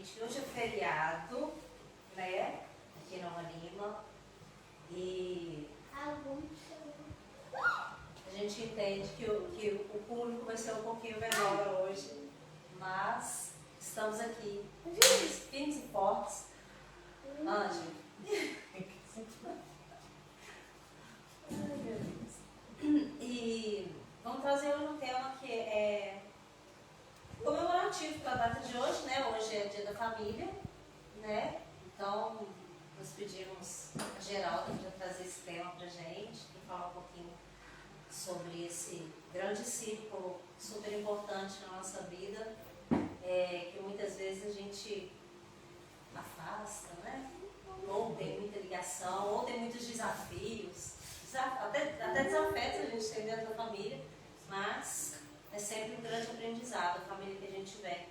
gente, hoje é feriado, né? Aqui em Nova Lima. E a gente entende que o público vai ser um pouquinho menor hoje, mas estamos aqui, firmes e fortes. Anjo. E vamos trazer hoje um tema que é comemorativo para a data de hoje, né? Hoje é Dia da Família, né? Então, nós pedimos a Geralda para trazer esse tema para a gente e falar um pouquinho sobre esse grande círculo super importante na nossa vida, que muitas vezes a gente afasta, né? Ou tem muita ligação, ou tem muitos desafios, até desafetos a gente tem dentro da família, mas é sempre um grande aprendizado a família que a gente vem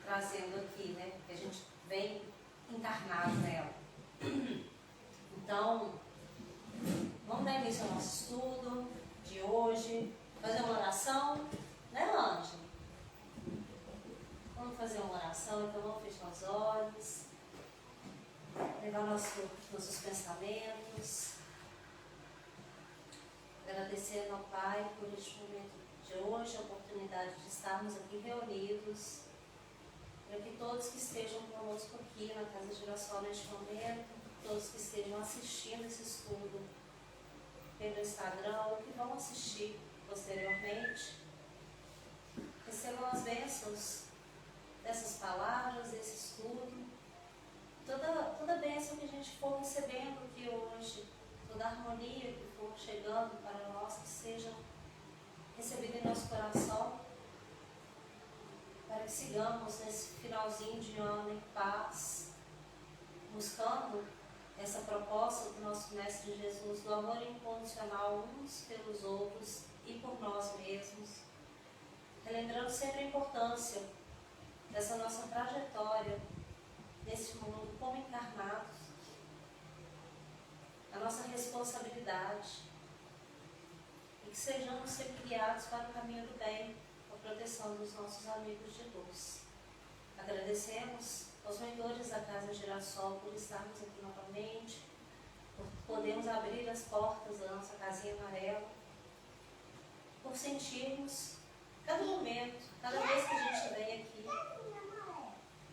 trazendo aqui, né? Que a gente vem encarnado nela. Então, vamos dar início ao nosso estudo de hoje, fazer uma oração, né, Ângela? Vamos fazer uma oração, então vamos fechar os olhos, levar nossos pensamentos, agradecendo ao Pai por este momento de hoje, a oportunidade de estarmos aqui reunidos, para que todos que estejam conosco aqui na Casa Girassol neste momento, todos que estejam assistindo esse estudo pelo Instagram ou que vão assistir posteriormente, recebam as bênçãos dessas palavras, desse estudo, toda a bênção que a gente for recebendo aqui hoje, toda a harmonia que for chegando para nós, que seja recebida em nosso coração, para que sigamos nesse finalzinho de ano em paz, buscando essa proposta do nosso Mestre Jesus, do amor incondicional uns pelos outros e por nós mesmos, relembrando sempre a importância dessa nossa trajetória nesse mundo como encarnados, a nossa responsabilidade, e que sejamos sempre guiados para o caminho do bem, com a proteção dos nossos amigos de luz. Agradecemos aos mentores da Casa Girassol por estarmos aqui novamente, por podermos abrir as portas da nossa casinha amarela, por sentirmos cada momento, cada vez que a gente vem aqui,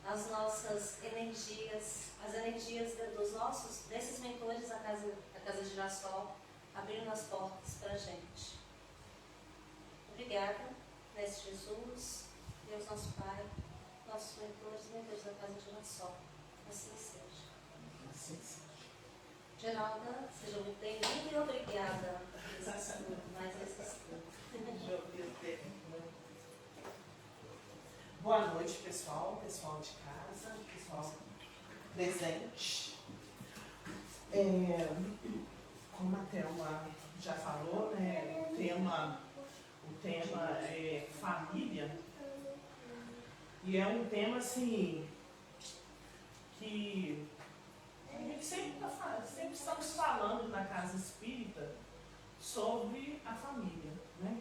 as nossas energias, as energias desses mentores da Casa Girassol, abrindo as portas para a gente. Obrigada, Mestre Jesus, Deus nosso Pai, nossos mentores da Casa Girassol. Assim seja. Assim seja. Geralda, seja muito bem-vinda e obrigada por esse estudo, mais esse estudo. Boa noite, pessoal de casa, pessoal presente. Como a Thelma já falou, né, o tema é família, e é um tema assim que a gente sempre estamos falando na Casa Espírita sobre a família, né?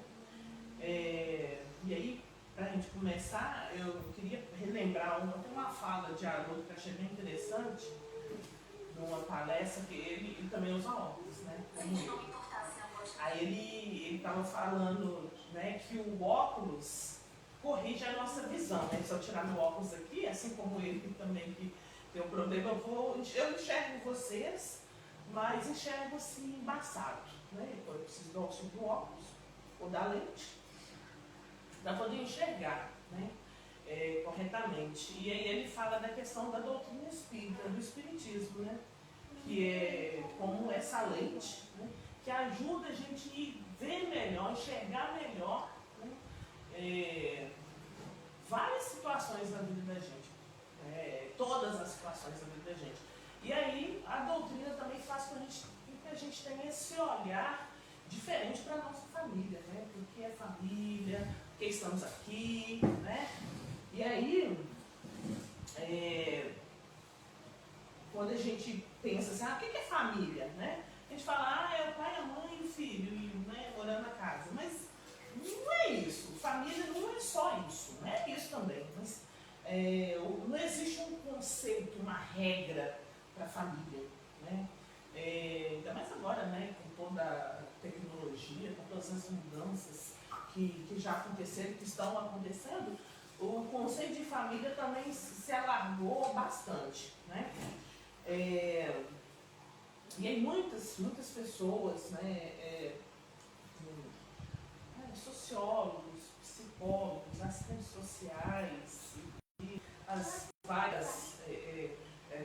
E aí, para a gente começar, eu queria relembrar uma fala de Haroldo que eu achei bem interessante, numa palestra que ele também usa óculos, né? Aí ele estava falando, né, que o óculos corrige a nossa visão, né? Se eu tirar meu óculos aqui, assim como ele também que tem um problema, eu enxergo vocês, mas enxergo assim embaçado, né? Então eu preciso do auxílio do óculos ou da lente para poder enxergar, né, corretamente. E aí ele fala da questão da doutrina espírita, do espiritismo, né, que é como essa lente, né, que ajuda a gente a ver melhor, enxergar melhor, né, várias situações na vida da gente, todas as situações da vida da gente. E aí a doutrina também faz com que a gente tenha esse olhar diferente para a nossa família, né? Porque é família, porque estamos aqui, né? E aí, quando a gente pensa assim, o que é família, né? A gente fala, é o pai, a mãe e o filho, né? Morando na casa. Mas não é isso. Família não é só isso, não é isso também. Mas não existe um conceito, uma regra para a família, né? Ainda mais agora, né, com toda a tecnologia, com todas as mudanças que já aconteceram e que estão acontecendo, o conceito de família também se alargou bastante, né? E aí muitas pessoas, né, sociólogos, psicólogos, assistentes sociais e as várias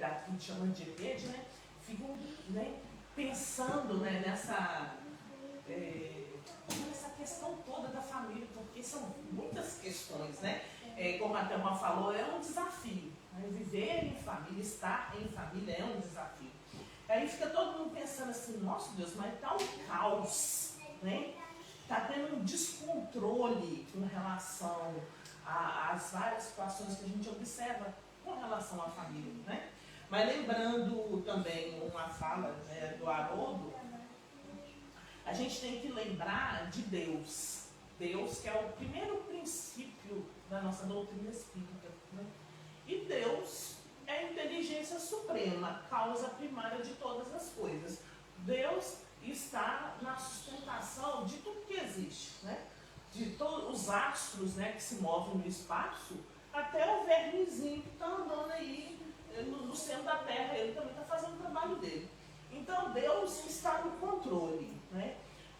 daqui que chamam de rede, né, ficam, né, pensando, né, nessa questão toda da família, porque são muitas questões, né? Como a Thelma falou, é um desafio. Né? Viver em família, estar em família é um desafio. Aí fica todo mundo pensando assim, nossa Deus, mas está um caos, né? Está tendo um descontrole com relação às várias situações que a gente observa com relação à família, né? Mas lembrando também uma fala, né, do Haroldo, a gente tem que lembrar de Deus. Deus que é o primeiro princípio da nossa doutrina espírita, né? E Deus é a inteligência suprema, causa primária de todas as coisas. Deus está na sustentação de tudo que existe, né? De todos os astros, né, que se movem no espaço, até o vermezinho que está andando aí no centro da Terra, ele também está fazendo o trabalho dele. Então Deus está no controle, né?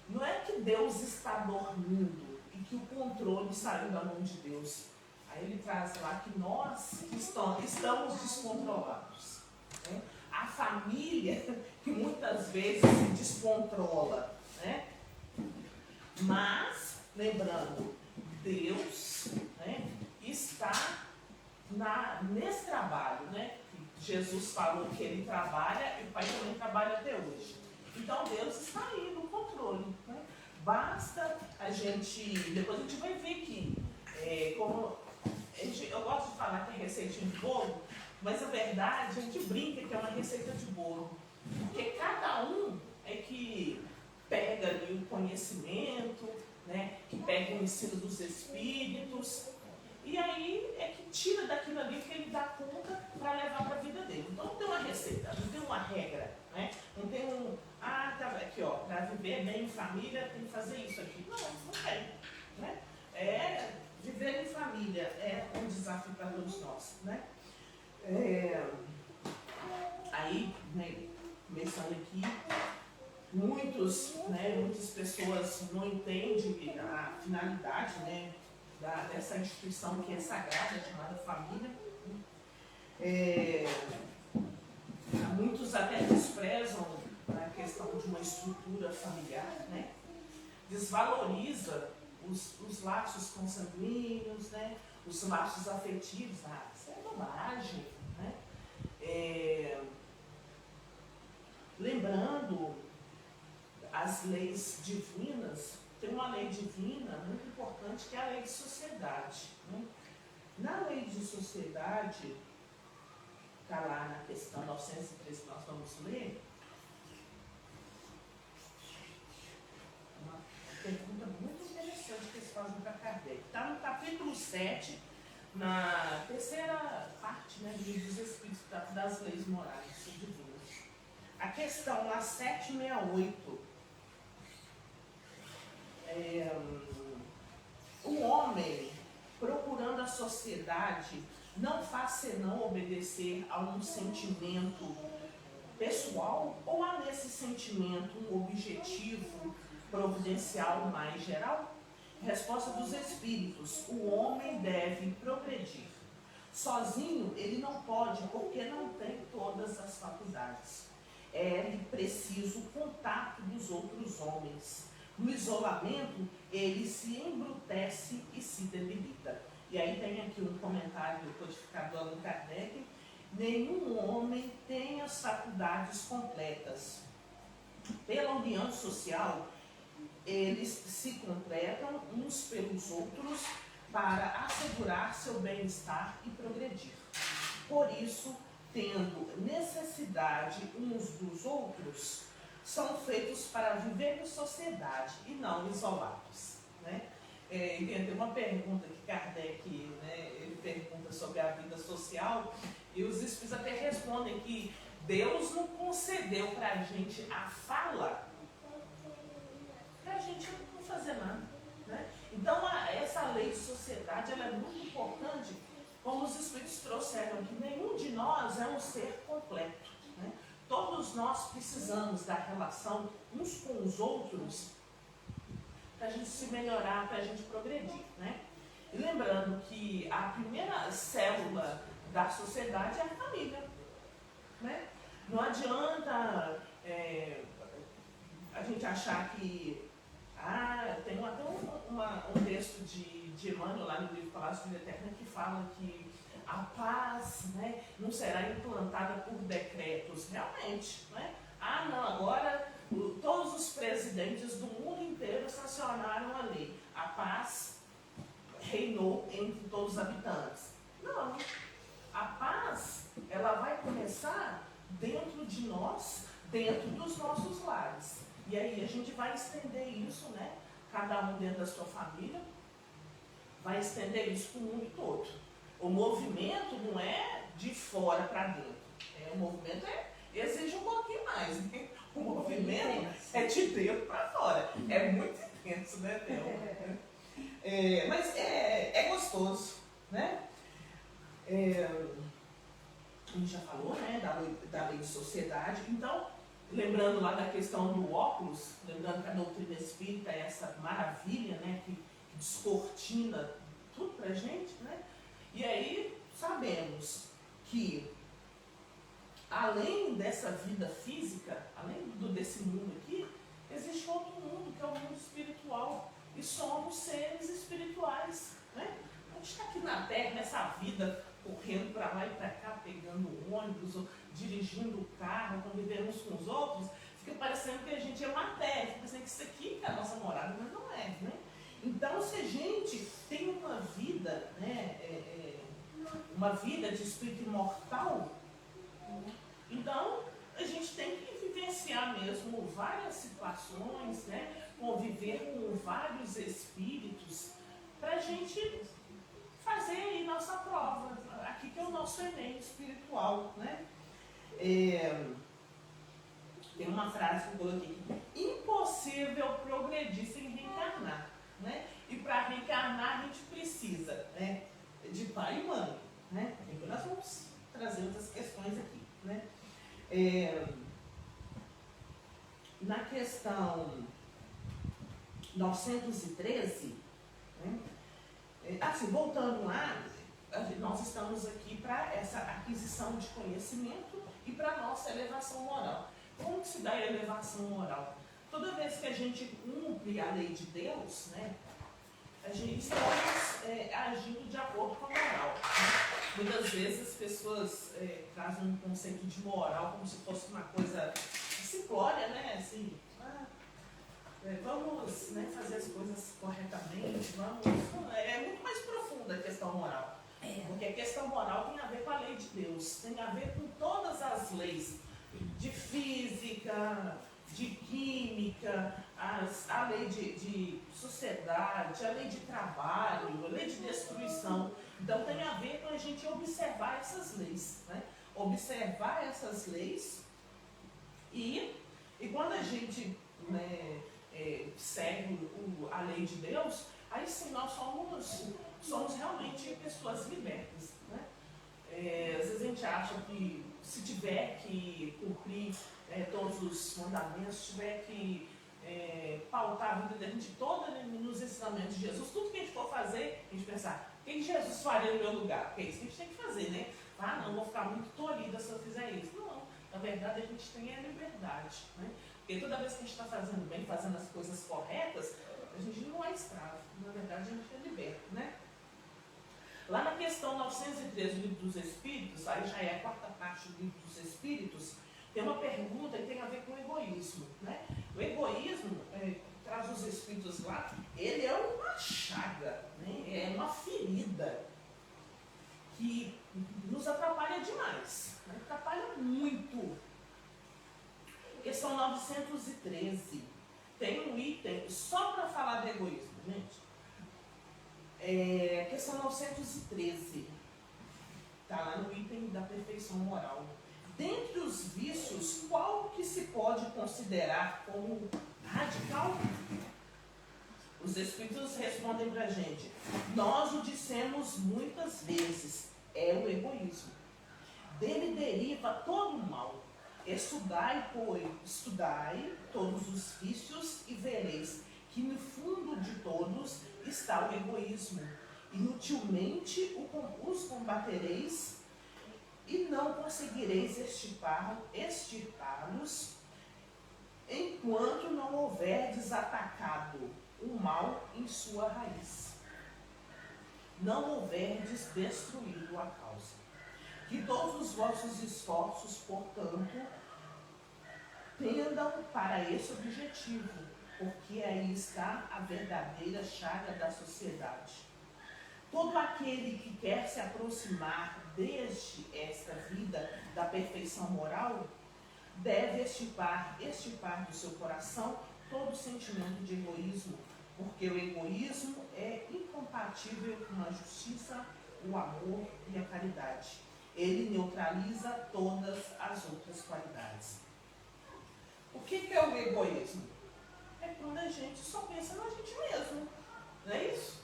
Não é que Deus está dormindo e que o controle saiu da mão de Deus. Aí ele traz lá que nós estamos descontrolados, né? A família que muitas vezes se descontrola, né? Mas, lembrando, Deus, né, está nesse trabalho, né? Jesus falou que ele trabalha e o Pai também trabalha até hoje. Então Deus está aí no controle, né? Basta a gente, depois a gente vai ver que, eu gosto de falar que é receitinha de bolo, mas a verdade a gente brinca que é uma receita de bolo, porque cada um é que pega ali o conhecimento, né? Que pega o ensino dos espíritos, e aí é que tira daquilo ali que ele dá conta para levar para a vida dele. Então não tem uma receita, não tem uma regra, né? Não tem tá aqui ó, para viver bem em família tem que fazer isso aqui. Não tem, né? Viver em família é um desafio para todos nós, né? Aí, né, começando aqui, muitas pessoas não entendem a finalidade, né, dessa instituição que é sagrada, chamada família. Muitos até desprezam a questão de uma estrutura familiar, né? Desvaloriza os laços consanguíneos, né? Os laços afetivos. Isso é bobagem, né? Lembrando as leis divinas, tem uma lei divina muito importante que é a lei de sociedade, né? Na lei de sociedade, está lá na questão 903 que nós vamos ler, uma pergunta muito interessante que eles fazem para Kardec. Está no capítulo 7, na terceira parte, né, do Livro dos Espíritos, das leis morais divinas. A questão lá 768. O homem, procurando a sociedade, não faz senão obedecer a um sentimento pessoal ou há nesse sentimento um objetivo providencial mais geral? Resposta dos espíritos: o homem deve progredir. Sozinho ele não pode, porque não tem todas as faculdades. É preciso o contato dos outros homens. No isolamento, ele se embrutece e se debilita. E aí tem aqui um comentário codificado do Allan Kardec: nenhum homem tem as faculdades completas. Pela união social, eles se completam uns pelos outros para assegurar seu bem-estar e progredir. Por isso, tendo necessidade uns dos outros, são feitos para viver em sociedade e não isolados, né? E tem até uma pergunta que Kardec, né, ele pergunta sobre a vida social, e os espíritos até respondem que Deus não concedeu para a gente a fala para a gente não fazer nada. Né? Então, essa lei de sociedade ela é muito importante, como os espíritos trouxeram, que nenhum de nós é um ser completo. Né? Todos nós precisamos da relação uns com os outros para a gente se melhorar, para a gente progredir. Né? E lembrando que a primeira célula da sociedade é a família. Né? Não adianta a gente achar que... tem até um texto de Emmanuel lá no livro Palácio de Vida Eterna que fala que a paz, né, não será implantada por decretos, realmente. Né? Não, agora todos os presidentes do mundo inteiro sancionaram a lei. A paz reinou entre todos os habitantes. Não. A paz, ela vai começar dentro de nós, dentro dos nossos lares. E aí a gente vai estender isso, né? Cada um dentro da sua família, vai estender isso para o mundo todo. O movimento não é de fora para dentro. O movimento exige um pouquinho mais. Né? O movimento é de dentro para fora. É muito intenso, né, Thelma? Mas é gostoso, né? A gente já falou, né, da lei de sociedade. Então, lembrando lá da questão do óculos, lembrando que a doutrina espírita é essa maravilha, né, que descortina tudo pra gente, né? E aí sabemos que além dessa vida física, além desse mundo aqui, existe outro mundo, que é o mundo espiritual. E somos seres espirituais, né? A gente está aqui na Terra, nessa vida, correndo para lá e para cá, pegando ônibus, ou dirigindo o carro, convivendo uns com os outros, fica parecendo que a gente é matéria, fica parecendo que isso aqui é a nossa morada, mas não é, né? Então, se a gente tem uma vida, né, uma vida de espírito imortal, então a gente tem que vivenciar mesmo várias situações, né, conviver com vários espíritos, para a gente fazer aí nossa prova, aqui que é o nosso Enem espiritual, né? Tem uma frase que eu coloquei aqui: impossível progredir sem reencarnar, né? E para reencarnar a gente precisa, né, de pai e mãe, né? Então nós vamos trazer outras questões aqui, né? Na questão 913, né? Assim, voltando lá, nós estamos aqui para essa aquisição de conhecimento e para a nossa elevação moral. Como que se dá a elevação moral? Toda vez que a gente cumpre a lei de Deus, né, a gente estamos agindo de acordo com a moral. Né? Muitas vezes as pessoas trazem um conceito de moral como se fosse uma coisa simplória, né? Assim, vamos, né, fazer as coisas corretamente, é muito mais profunda a questão moral. Porque a questão moral tem a ver com a lei de Deus, tem a ver com todas as leis de física, de química, a lei de sociedade, a lei de trabalho, a lei de destruição. Então tem a ver com a gente observar essas leis, né? Observar essas leis e quando a gente, né, segue a lei de Deus, aí sim nós somos realmente pessoas libertas. Né? Às vezes a gente acha que se tiver que cumprir todos os mandamentos, se tiver que pautar a vida da gente toda nos ensinamentos de Jesus, tudo que a gente for fazer, a gente pensar, o que Jesus faria no meu lugar? Porque é isso que a gente tem que fazer, né? Não, vou ficar muito tolhida se eu fizer isso. Não, na verdade a gente tem a liberdade, né? Porque toda vez que a gente está fazendo bem, fazendo as coisas corretas, a gente não é escravo, na verdade a gente é liberto, né? Lá na questão 913 do Livro dos Espíritos, aí já é a quarta parte do Livro dos Espíritos, tem uma pergunta que tem a ver com o egoísmo, né? O egoísmo, traz os Espíritos lá, ele é uma chaga, né? É uma ferida que nos atrapalha demais, né? Atrapalha muito. Questão 913, tem um item só para falar do egoísmo, gente. Questão 913. Está lá no item da perfeição moral. Dentre os vícios, qual que se pode considerar como radical? Os Espíritos respondem para a gente: nós o dissemos muitas vezes, é o egoísmo. Dele deriva todo o mal. Estudai, pois, estudai todos os vícios e vereis que no fundo de todos está o egoísmo. Inutilmente os combatereis e não conseguireis extirpá-los enquanto não houverdes atacado o mal em sua raiz. Não houverdes destruído a causa. Que todos os vossos esforços, portanto, tendam para esse objetivo, porque aí está a verdadeira chaga da sociedade. Todo aquele que quer se aproximar desde esta vida da perfeição moral, deve extirpar do seu coração todo sentimento de egoísmo, porque o egoísmo é incompatível com a justiça, o amor e a caridade. Ele neutraliza todas as outras qualidades. O que é o egoísmo? É quando a gente só pensa na gente mesmo, não é isso?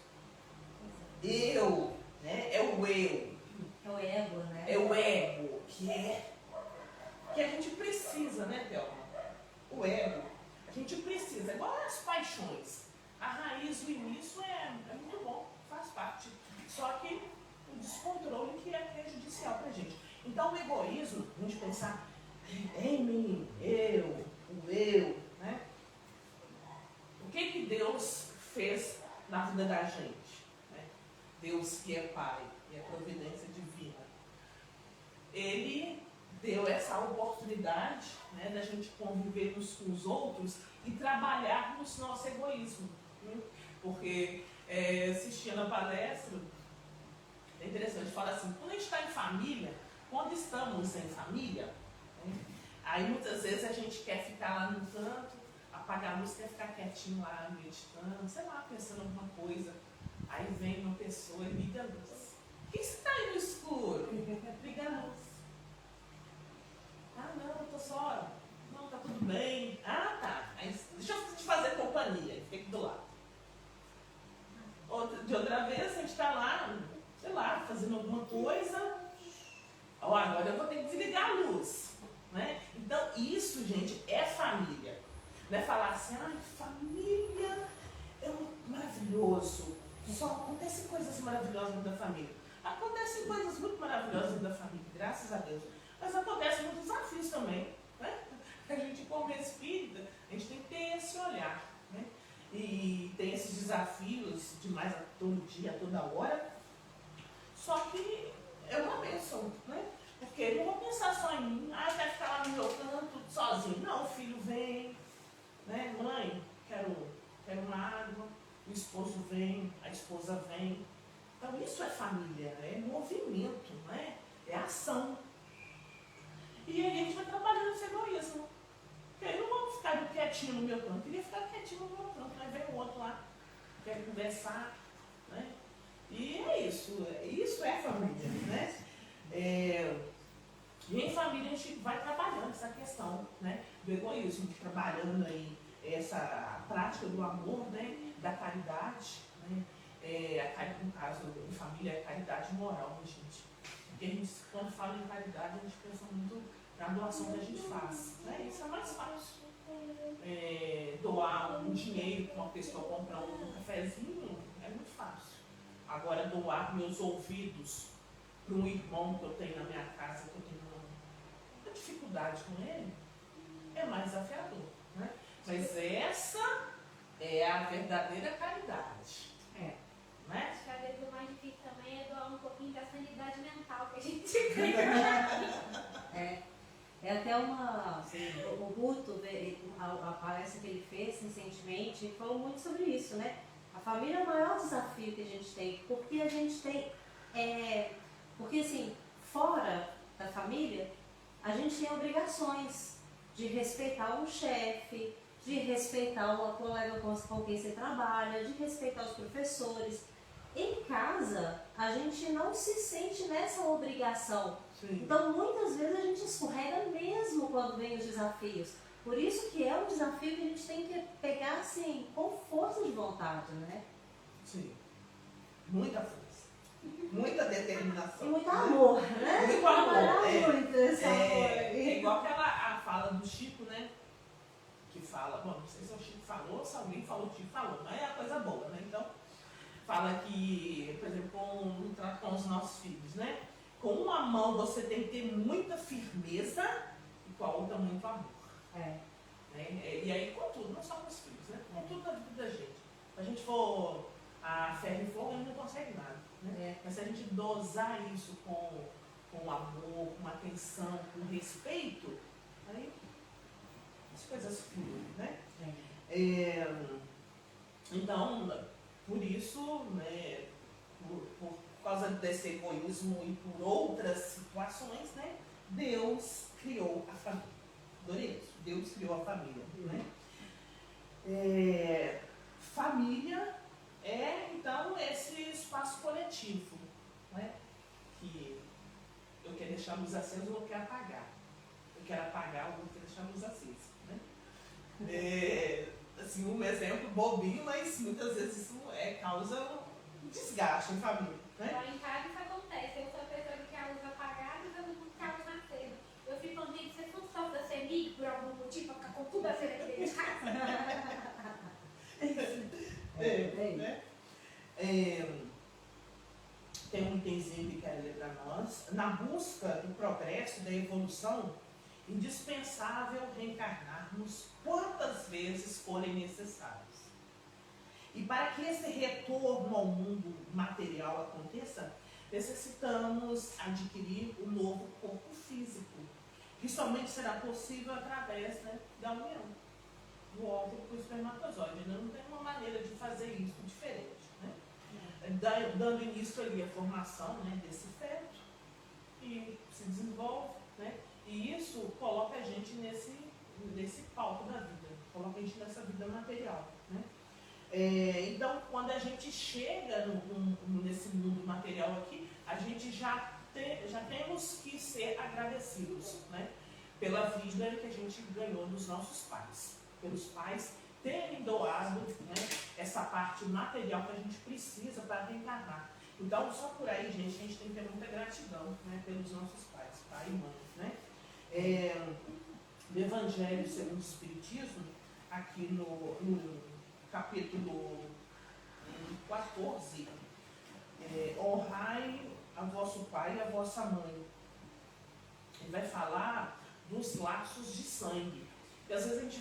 Eu, né? É o eu. É o ego, né? É o ego, que a gente precisa, né, Thelma? O ego, a gente precisa, é igual as paixões. A raiz, o início é muito bom, faz parte. Só que o descontrole que é prejudicial pra gente. Então o egoísmo, a gente pensar em mim, o eu, né? O que Deus fez na vida da gente? Deus que é Pai e é providência divina, Ele deu essa oportunidade, né, da gente conviver uns com os outros e trabalhar no nosso egoísmo. Né? Porque assistindo a palestra, é interessante, fala assim, quando a gente está em família, quando estamos em família, né, aí muitas vezes a gente quer ficar lá no canto, apagar a luz, quer ficar quietinho lá, meditando, sei lá, pensando em alguma coisa. Aí vem uma pessoa e liga a luz. Por que você está aí no escuro? Liga a luz. Ah, não, eu tô só. Não, tá tudo bem. Ah, tá. Aí, deixa eu te fazer companhia. Fica aqui do lado. De outra vez, a gente está lá, sei lá, fazendo alguma coisa. Ó, agora eu vou ter que desligar a luz. Né? Então, isso, gente, é família. Não é falar assim, ai, família é maravilhoso. Só acontecem coisas maravilhosas da família. Acontecem coisas muito maravilhosas da família, graças a Deus. Mas acontecem muitos desafios também. Né? A gente, como espírita, a gente tem que ter esse olhar. Né? E tem esses desafios demais a todo dia, a toda hora. Só que é uma bênção, né? Porque eu não vou pensar só em mim. Ah, eu quero ficar lá no meu canto sozinho. Não, o filho vem. Né? Mãe, quero uma água. O esposo vem, a esposa vem. Então isso é família, é movimento, né? É ação. E aí a gente vai trabalhando esse egoísmo. Porque eu não vou ficar quietinho no meu canto, eu queria ficar quietinho no meu canto, aí vem o outro lá, quer conversar, né? E é isso é família, né? E em família a gente vai trabalhando essa questão, né, do egoísmo, trabalhando aí essa prática do amor, né, da caridade, né, no caso, em família, é caridade moral, né, gente? Porque a gente, quando fala em caridade, a gente pensa muito na doação que a gente faz, né? Isso é mais fácil. Doar um dinheiro para uma pessoa comprar um cafezinho é muito fácil. Agora, doar meus ouvidos para um irmão que eu tenho na minha casa, que eu tenho uma dificuldade com ele, é mais desafiador, né? Mas essa é a verdadeira caridade. Né? Acho que às vezes o mais difícil também é doar um pouquinho da sanidade mental que a gente ganha. É até uma. Assim, o Guto, a palestra que ele fez recentemente, falou muito sobre isso, né? A família é o maior desafio que a gente tem, porque a gente tem. Porque assim, fora da família, a gente tem obrigações de respeitar o chefe, de respeitar o colega com quem você trabalha, de respeitar os professores. em casa, a gente não se sente nessa obrigação. Sim. Então, muitas vezes a gente escorrega mesmo quando vem os desafios. Por isso que é um desafio que a gente tem que pegar assim, com força de vontade, né? Sim. Muita força. Muita determinação. E muito amor, né? Muito amor. Trabalhar muito esse amor É aí. igual aquela a fala do Chico, né? Que fala, bom, não sei se o Chico falou ou se alguém falou, o Chico falou, mas é a coisa boa, né? Então, fala que, por exemplo, com os nossos filhos, né? Com uma mão você tem que ter muita firmeza e com a outra muito amor. É. Né? E aí com tudo, não só com os filhos, né? Com tudo da vida da gente. Se a gente for a ferro e fogo, a gente não consegue nada. Né? Mas se a gente dosar isso com amor, com atenção, com respeito, aí as coisas fluem, né? Então, por isso, né, por causa desse egoísmo e por outras situações, né, Deus criou a família. Adorei isso. Deus criou a família. Né? Família é, então, esse espaço coletivo, né? Que eu quero deixar a luz acesa ou eu quero apagar. Eu quero apagar ou eu quero deixar a luz acesa. Né? Assim, um exemplo bobinho, mas muitas vezes isso causa um desgaste em família. Né? Lá em casa isso acontece. Eu sou a pessoa que quer a luz apagada e todo mundo quer a luz acesa. Eu fico falando, gente, vocês não sofrem da CEMIG por algum motivo pra ficar com tudo acesa aqui dentro de casa? Né? Tem um itemzinho que quero ler para nós. Na busca do progresso, da evolução, indispensável reencarnarmos quantas vezes forem necessários. E para que esse retorno ao mundo material aconteça, necessitamos adquirir um novo corpo físico, que somente será possível através, né, da união do óvulo com o espermatozoide. Não tem uma maneira de fazer isso diferente. Né? Dando início ali à formação, né, desse feto, que se desenvolve, né? E isso coloca a gente nesse palco da vida, coloca a gente nessa vida material. Né? Então, quando a gente chega nesse mundo material aqui, a gente já temos que ser agradecidos, né? Pela vida que a gente ganhou dos nossos pais, pelos pais terem doado, né, essa parte material que a gente precisa para reencarnar. Então, só por aí, gente, a gente tem que ter muita gratidão, né, pelos nossos pais, pai e mãe. Né? No Evangelho segundo o Espiritismo, aqui no capítulo 14, honrai a vosso pai e a vossa mãe. Ele vai falar dos laços de sangue. E às vezes a gente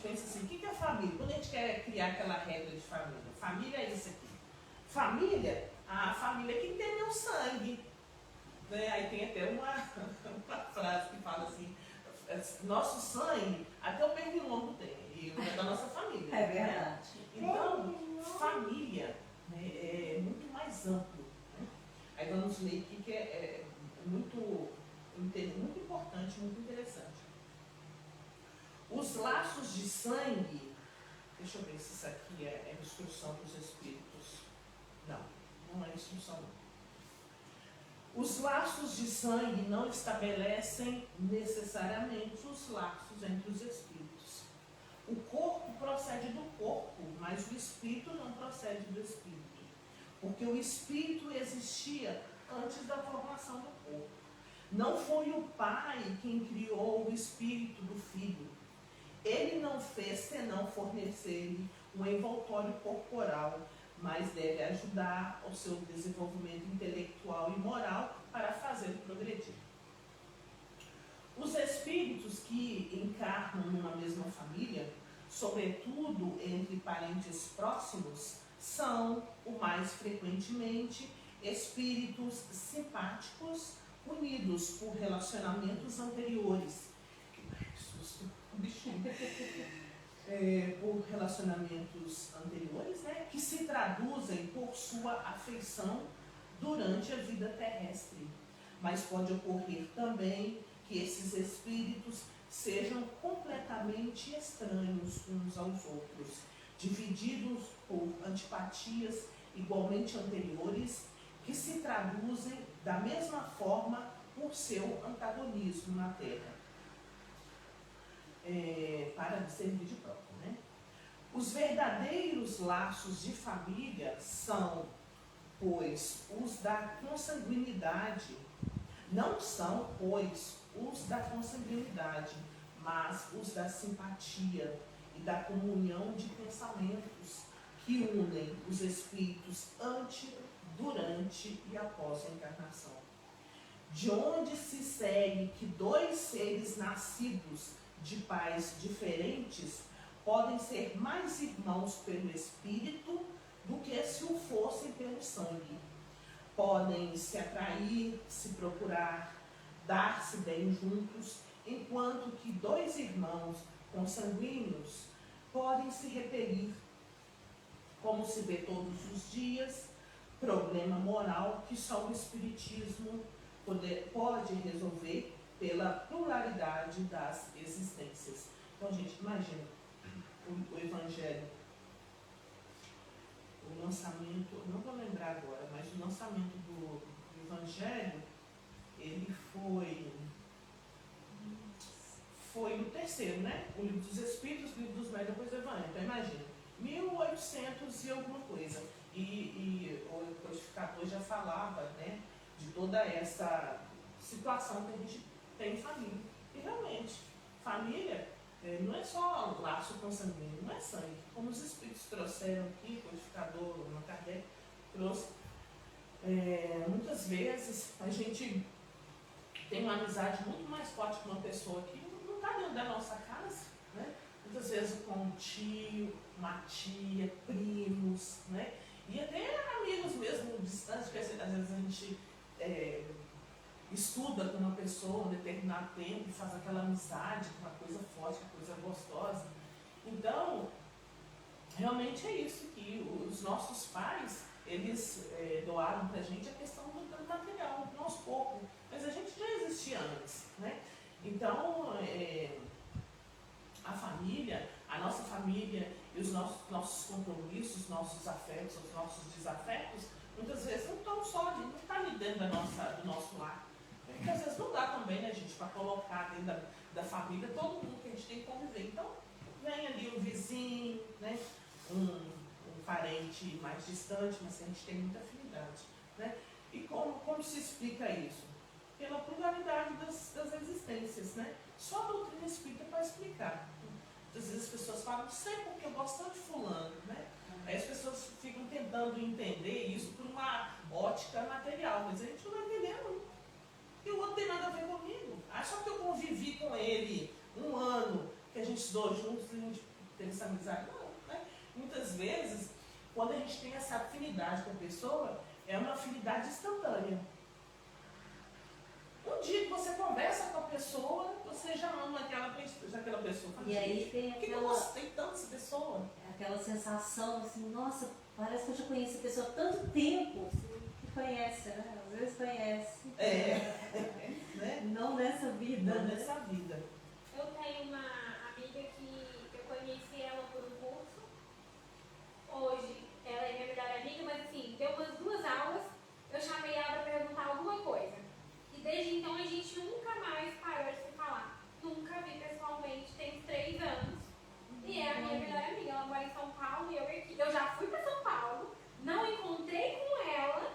pensa assim, o que é família? Quando a gente quer criar aquela regra de família, família é isso aqui. Família, a família é quem tem meu sangue. Né? Aí tem até uma frase que fala assim, nosso sangue, até o pernilongo tem, e é da nossa família. É verdade. Né? Então, família, né, é muito mais amplo. Né? Aí vamos ler aqui que é muito importante, muito interessante. Os laços de sangue, deixa eu ver se isso aqui é instrução dos espíritos. Não é instrução não. Os laços de sangue não estabelecem necessariamente os laços entre os espíritos. O corpo procede do corpo, mas o espírito não procede do espírito. Porque o espírito existia antes da formação do corpo. Não foi o pai quem criou o espírito do filho. Ele não fez senão fornecer-lhe um envoltório corporal, mas deve ajudar ao seu desenvolvimento intelectual e moral para fazê-lo progredir. Os espíritos que encarnam numa mesma família, sobretudo entre parentes próximos, são, o mais frequentemente, espíritos simpáticos unidos por relacionamentos anteriores. Por relacionamentos anteriores, né, que se traduzem por sua afeição durante a vida terrestre. Mas pode ocorrer também que esses espíritos sejam completamente estranhos uns aos outros, divididos por antipatias igualmente anteriores, que se traduzem da mesma forma por seu antagonismo na Terra, para servir de prova, né? Os verdadeiros laços de família são, pois, os da consanguinidade, não são, pois, os da consanguinidade, mas os da simpatia e da comunhão de pensamentos que unem os espíritos antes, durante e após a encarnação. De onde se segue que dois seres nascidos de pais diferentes podem ser mais irmãos pelo espírito do que se o fossem pelo sangue. Podem se atrair, se procurar, dar-se bem juntos, enquanto que dois irmãos consanguíneos podem se repelir, como se vê todos os dias, problema moral que só o Espiritismo pode resolver pela pluralidade das existências. Então, gente, imagina o Evangelho, o lançamento, não vou lembrar agora, mas o lançamento do Evangelho, ele foi o terceiro, né? O Livro dos Espíritos, o Livro dos Médiuns, depois do Evangelho. Então, imagina, 1800 e alguma coisa. E o codificador já falava, né, de toda essa situação que a gente tem em família. E realmente, família não é só laço consanguíneo, não é sangue. Como os espíritos trouxeram aqui, o codificador, o Kardec trouxe, muitas vezes a gente tem uma amizade muito mais forte com uma pessoa que não está dentro da nossa casa, né? Muitas vezes com um tio, uma tia, primos, né? E até amigos mesmo distantes, porque às vezes a gente estuda com uma pessoa um determinado tempo e faz aquela amizade, uma coisa forte, uma coisa gostosa. Então, realmente é isso que os nossos pais, eles doaram para a gente a questão do material, do nosso corpo. Mas a gente já existia antes, né? Então, a família, a nossa família e os nossos compromissos, nossos afetos, os nossos desafetos, muitas vezes não estão só, não está ali dentro do nosso lar. Porque às vezes não dá também, né, gente, para colocar dentro da família todo mundo que a gente tem que conviver. Então, vem ali um vizinho, né, um parente mais distante, mas a gente tem muita afinidade, né? E como se explica isso? Pela pluralidade das existências, né? Só a doutrina espírita para explicar. Às vezes as pessoas falam, não sei porque eu gosto tanto de fulano, né? Aí as pessoas ficam tentando entender isso por uma ótica material, mas a gente não vai entender nunca. E o outro tem nada a ver comigo. Só que eu convivi com ele um ano, que a gente estudou juntos, a gente teve essa amizade. Não, né? Muitas vezes, quando a gente tem essa afinidade com a pessoa, é uma afinidade instantânea. Um dia que você conversa com a pessoa, você já ama aquela pessoa. E aí tem Por que eu gostei tanto dessa pessoa? aquela sensação assim, nossa, parece que eu já conheço a pessoa há tanto tempo, que conhece, né? Às vezes conhece. Né? Não nessa vida. Não né? nessa vida. Eu tenho uma amiga que eu conheci ela por um curso. Hoje ela é minha melhor amiga, mas assim, deu umas 2 aulas, eu chamei ela para perguntar alguma coisa. E desde então a gente nunca mais parou de se falar. Nunca vi pessoalmente, tem 3 anos. E é a minha melhor amiga. Ela mora em São Paulo e eu aqui. Eu já fui para São Paulo, não encontrei com ela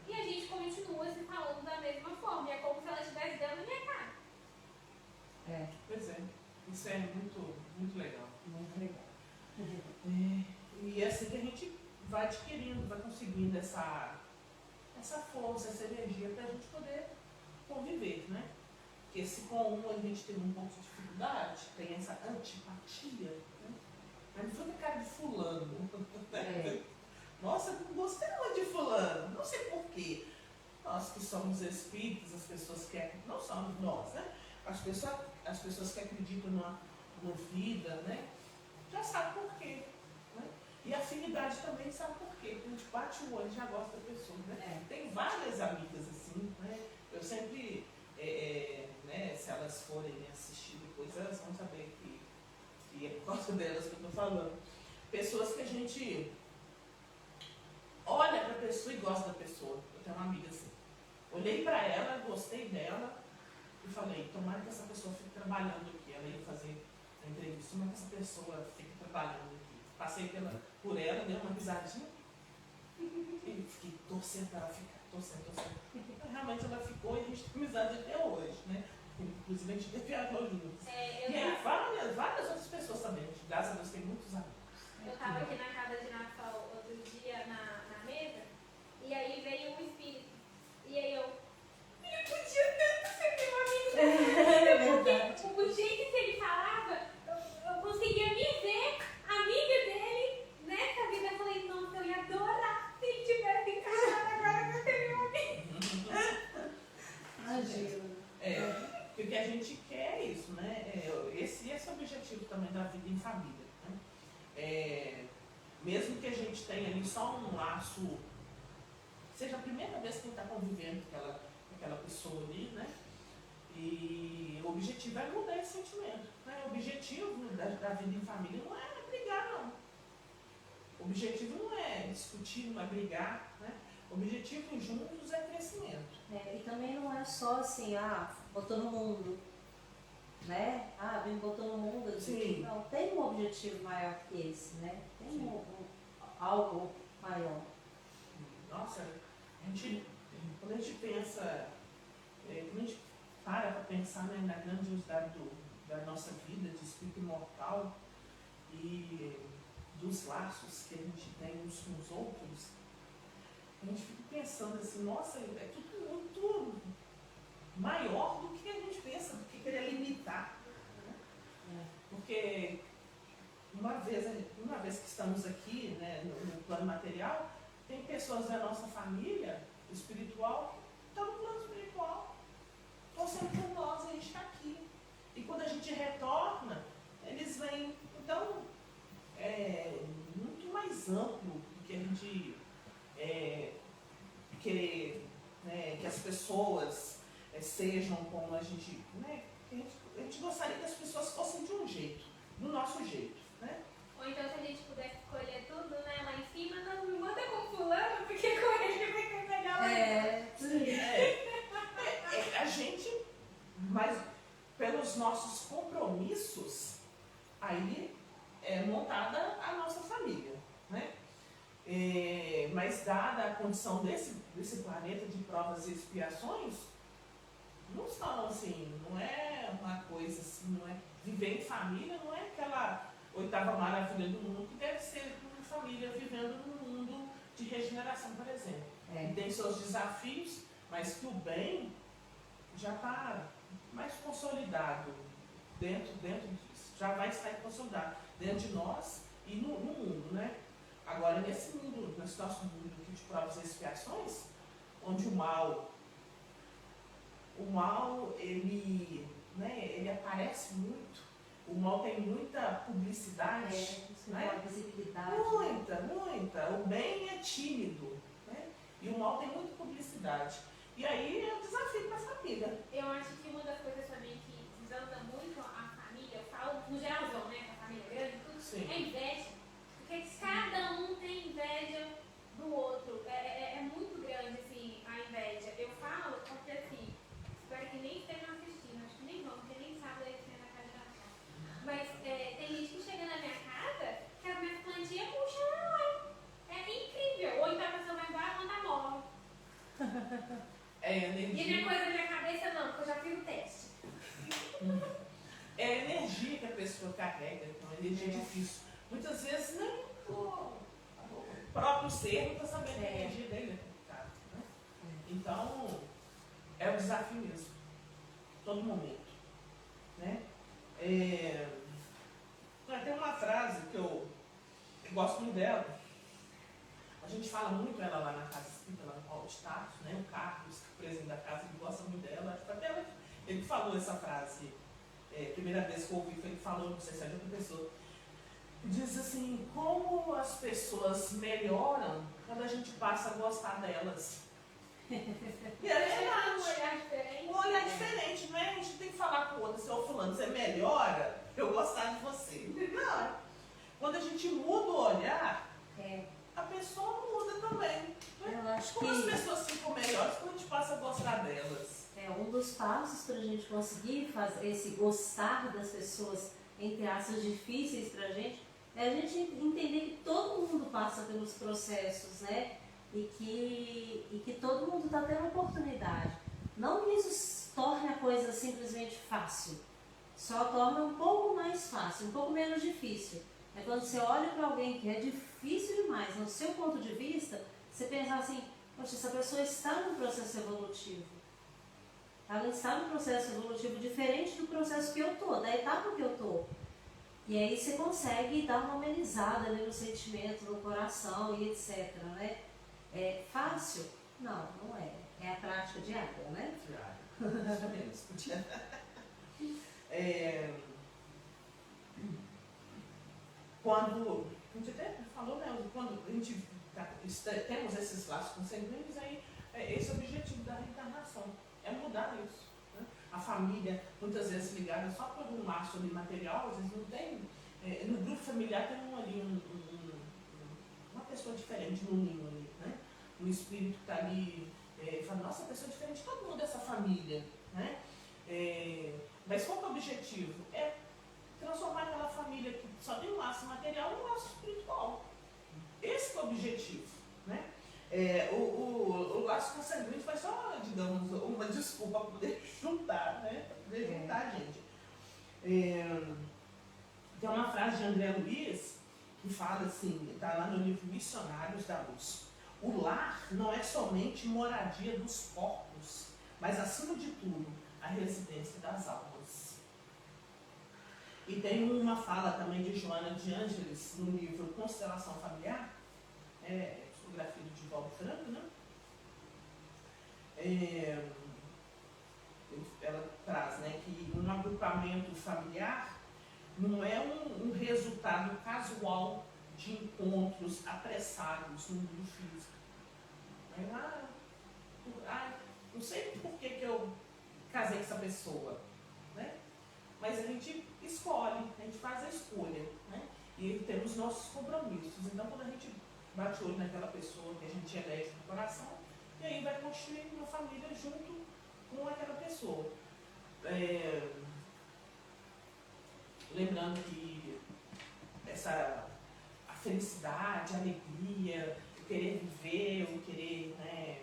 e a gente continua se falando da mesma forma. E é como se ela estivesse dando na minha cara. Pois é. Isso é muito, muito legal. Muito legal. E é assim que a gente vai adquirindo, vai conseguindo essa força, essa energia para a gente poder conviver, né? Porque se com um a gente tem um pouco de dificuldade, tem essa antipatia, né? Mas não foi a cara de fulano. Né? Nossa, eu não gostei muito de fulano, não sei porquê. Nós que somos espíritos, as pessoas que não somos nós, né? As pessoas que acreditam na vida, né? Já sabem por quê. Né? E a afinidade também sabe por quê. A gente bate o olho e já gosta da pessoa. Né? Tem várias amigas assim, né? Eu sempre, né, se elas forem assistir depois, elas vão saber que é por causa delas que eu estou falando. Pessoas que a gente olha pessoa e gosto da pessoa. Eu tenho uma amiga assim. Olhei para ela, gostei dela e falei, tomara que essa pessoa fique trabalhando aqui. Ela ia fazer a entrevista, tomara que essa pessoa fique trabalhando aqui. Passei por ela, dei uma risadinha e fiquei torcendo para ela ficar, torcendo. Realmente ela ficou e a gente tem amizade até hoje, né? Inclusive a gente viajou juntos. E aí várias outras pessoas também. Graças a Deus tem muitos amigos. Eu estava aqui na casa de Natal outro dia na mesa, e aí veio um espírito. E aí eu podia tanto ser meu amigo, porque o jeito que ele falava, eu conseguia me ver amiga dele nessa vida. Eu falei, nossa, eu ia adorar se ele tivesse encaixado agora pra ser meu amigo. Imagina. Porque o que a gente quer é isso, né? Esse é o objetivo também da vida em família. Né? Mesmo que a gente tenha ali só um laço, seja a primeira vez que a gente está convivendo com aquela pessoa ali, né? E o objetivo é mudar esse sentimento. Né? O objetivo da vida em família não é brigar, não. O objetivo não é discutir, não é brigar, né? O objetivo juntos é crescimento. E também não é só assim, botou no mundo, né? Me botou no mundo. Sim. Não, tem um objetivo maior que esse, né? Tem algo maior. Nossa, quando a gente pensa, quando a gente para pensar, né, na grandiosidade da nossa vida de espírito imortal e dos laços que a gente tem uns com os outros, a gente fica pensando assim, nossa, é tudo muito maior do que a gente pensa, do que querer limitar. Né? Porque uma vez que estamos aqui, né, no plano material, tem pessoas da nossa família espiritual que estão no plano espiritual, torcendo por nós, a gente está aqui. E quando a gente retorna, eles vêm. Então, é muito mais amplo do que a gente querer, né, que as pessoas sejam como a gente, né? A gente gostaria que as pessoas fossem de um jeito, do nosso jeito. Né? Ou então, se a gente pudesse escolher tudo, né, lá em cima, não me manda com fulano, porque com ele vai ser melhor. A gente, mas pelos nossos compromissos, aí é montada a nossa família. Né? Mas dada a condição desse planeta de provas e expiações, não são assim, não é uma coisa assim, não é viver em família, não é aquela 8ª maravilha do mundo que deve ser uma família vivendo num mundo de regeneração, por exemplo. E tem seus desafios, mas que o bem já está mais consolidado dentro disso, já vai estar consolidado dentro de nós e no mundo, né? Agora, nesse mundo, nesse nosso mundo aqui de provas e expiações, onde o mal ele aparece muito, o mal tem muita publicidade, né? Visibilidade. Muita. O bem é tímido, né? E o mal tem muita publicidade. E aí é um desafio para a família. Eu acho que uma das coisas também que desanda muito a família, eu falo no geralzão, né, com a família grande, tudo, Sim. é inveja. Porque cada um tem inveja do outro. É muito grande, assim, a inveja. Eu falo porque, assim, espero que nem estejam assistindo, acho que nem vão, porque nem sabe da existência da casa de Natal. Mas tem gente que chega na minha casa que as minhas plantinhas puxam lá. É incrível. Ou então a pessoa vai embora e manda móvel. E minha coisa na minha cabeça não, porque eu já fiz o teste. É a energia que a pessoa carrega, então é energia difícil. Muitas vezes nem o próprio ser não está sabendo que a energia dele é complicada. Né? Então, é um desafio mesmo, todo momento. Né? Tem uma frase que eu gosto muito dela. A gente fala muito ela lá na casa espírita, lá no Paulo de Tarso, né? O Carlos, o presidente da casa, ele gosta muito dela. Até ele falou essa frase, primeira vez que eu ouvi, ele falou, não sei se é de outra pessoa. Diz assim, como as pessoas melhoram quando a gente passa a gostar delas. E é verdade. Um olhar diferente. Um olhar diferente, né? A gente tem que falar com o outro, seu fulano, você melhora eu gostar de você. Não. Quando a gente muda o olhar, a pessoa muda também. Né? Eu acho Como as que pessoas ficam melhores quando a gente passa a gostar delas. um dos passos para a gente conseguir fazer esse gostar das pessoas, entre aspas, difíceis para a gente, é a gente entender que todo mundo passa pelos processos, né? E que todo mundo está tendo oportunidade. Não que isso torne a coisa simplesmente fácil, só torna um pouco mais fácil, um pouco menos difícil. É quando você olha para alguém que é difícil demais, no seu ponto de vista, você pensa assim, poxa, essa pessoa está num processo evolutivo. Ela está num processo evolutivo diferente do processo que eu estou, da etapa que eu estou. E aí você consegue dar uma amenizada ali no sentimento, no coração e etc. Né? É fácil? Não, não é. É a prática diária, né? Diário. Isso mesmo. Quando a gente até falou, né? Quando a gente temos esses laços consanguíneos, aí esse é o objetivo da reencarnação. É mudar isso. Né? A família, muitas vezes ligada só por um laço ali material, às vezes não tem. No grupo familiar tem uma pessoa diferente no ninho ali, né? Um espírito que está ali, fala, nossa, a pessoa é diferente de todo mundo dessa família. Né? Mas qual que é o objetivo? É transformar aquela família que só tem um laço material num laço espiritual. Esse é o objetivo. Né? O laço consanguíneo foi só, digamos, uma desculpa para poder juntar, né? Para poder juntar a gente. Tem uma frase de André Luiz que fala assim, está lá no livro Missionários da Luz. O lar não é somente moradia dos corpos, mas acima de tudo, a residência das almas. E tem uma fala também de Joana de Ângeles no livro Constelação Familiar, fotografia de Divaldo Franco, né? Ela traz, né, que um agrupamento familiar não é um resultado casual de encontros apressados no mundo físico. Não sei por que eu casei com essa pessoa, né? Mas a gente escolhe, a gente faz a escolha, né? E temos nossos compromissos. Então, quando a gente bate o olho naquela pessoa que a gente elege no coração, e aí vai construir uma família junto com aquela pessoa. Lembrando que a felicidade, a alegria, o querer viver, o querer, né,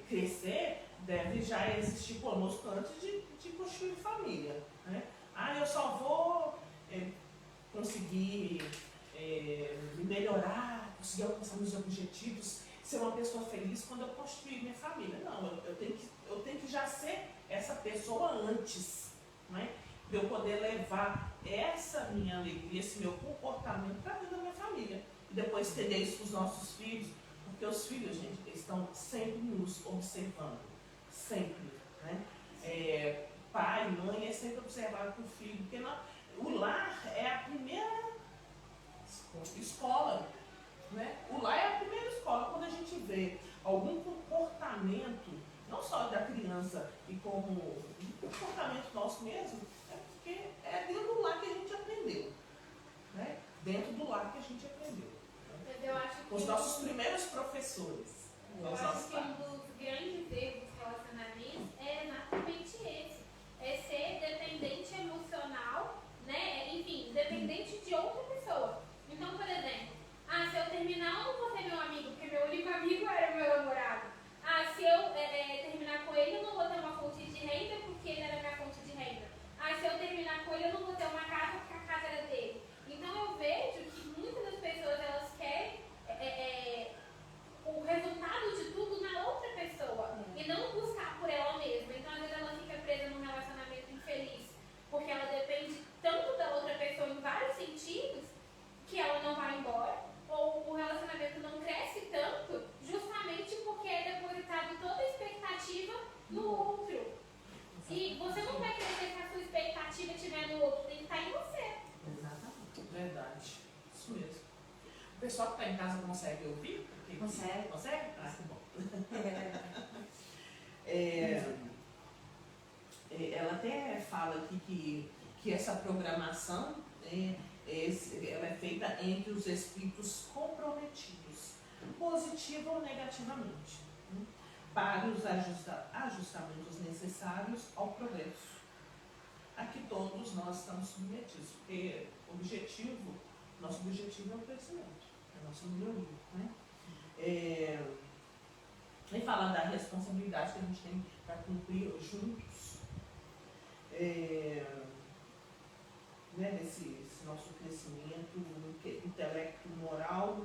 crescer, deve já existir conosco antes de construir família. Né? Eu só vou conseguir me melhorar, conseguir alcançar meus objetivos, ser uma pessoa feliz quando eu construir minha família. Não, eu tenho que já ser essa pessoa antes, né? De eu poder levar essa minha alegria, esse meu comportamento para dentro da minha família. E depois estender isso para os nossos filhos, porque os filhos, gente, eles estão sempre nos observando. Sempre. Né? Pai, mãe, é sempre observado com o filho, porque o lar é a primeira escola. Né? O lar é a primeira escola. Quando a gente vê algum comportamento, não só da criança, e como um comportamento nosso mesmo, é porque é dentro do lar que a gente aprendeu. Né? Dentro do lar que a gente aprendeu. Mas eu acho que os nossos primeiros professores. Eu acho que um dos grandes erros dos relacionamentos é exatamente esse. É ser dependente emocional, né? Enfim, dependente de outra pessoa. Então, por exemplo, se eu terminar, eu não vou ter meu amigo, porque meu único amigo era meu namorado. Se eu terminar com ele, eu não vou ter uma fonte de renda, porque ele era minha fonte de renda. Se eu terminar com ele, eu não vou ter uma casa, porque a casa era dele. Então, eu vejo que muitas das pessoas, elas querem o resultado de tudo na outra pessoa e não buscar por ela mesma. Então, às vezes, ela fica presa num relacionamento infeliz, porque ela depende tanto da outra pessoa em vários sentidos que ela não vai embora, ou o relacionamento não cresce tanto, justamente porque é depositado toda a expectativa no outro. E você não vai crescer se a sua expectativa estiver no outro, tem que estar em você. Exatamente. Verdade. Isso mesmo. O pessoal que está em casa consegue ouvir? Consegue. Consegue? Que bom. Ela até fala aqui que essa programação ela é feita entre os espíritos comprometidos. positiva ou negativamente, né, para os ajustamentos necessários ao progresso a que todos nós estamos submetidos, porque nosso objetivo é o crescimento, é a nossa melhoria, né? E falar da responsabilidade que a gente tem para cumprir juntos, né, desse nosso crescimento intelecto, moral,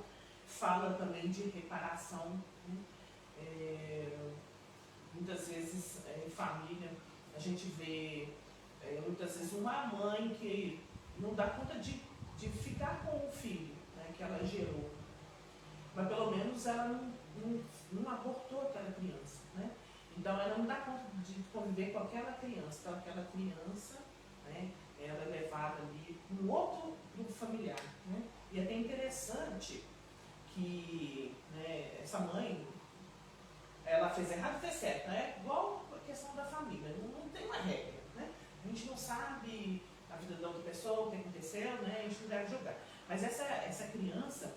fala também de reparação, né? Muitas vezes em família a gente vê muitas vezes uma mãe que não dá conta de ficar com o filho, né, que ela gerou, mas pelo menos ela não abortou aquela criança, né? Então ela não dá conta de conviver com aquela criança, então aquela criança, né, ela é levada ali com um outro grupo familiar, né? E é até interessante que, né, essa mãe, ela fez errado e fez certo, né? Igual a questão da família, não tem uma regra, né? A gente não sabe a vida da outra pessoa, o que aconteceu, né? A gente não deve julgar. Mas essa criança,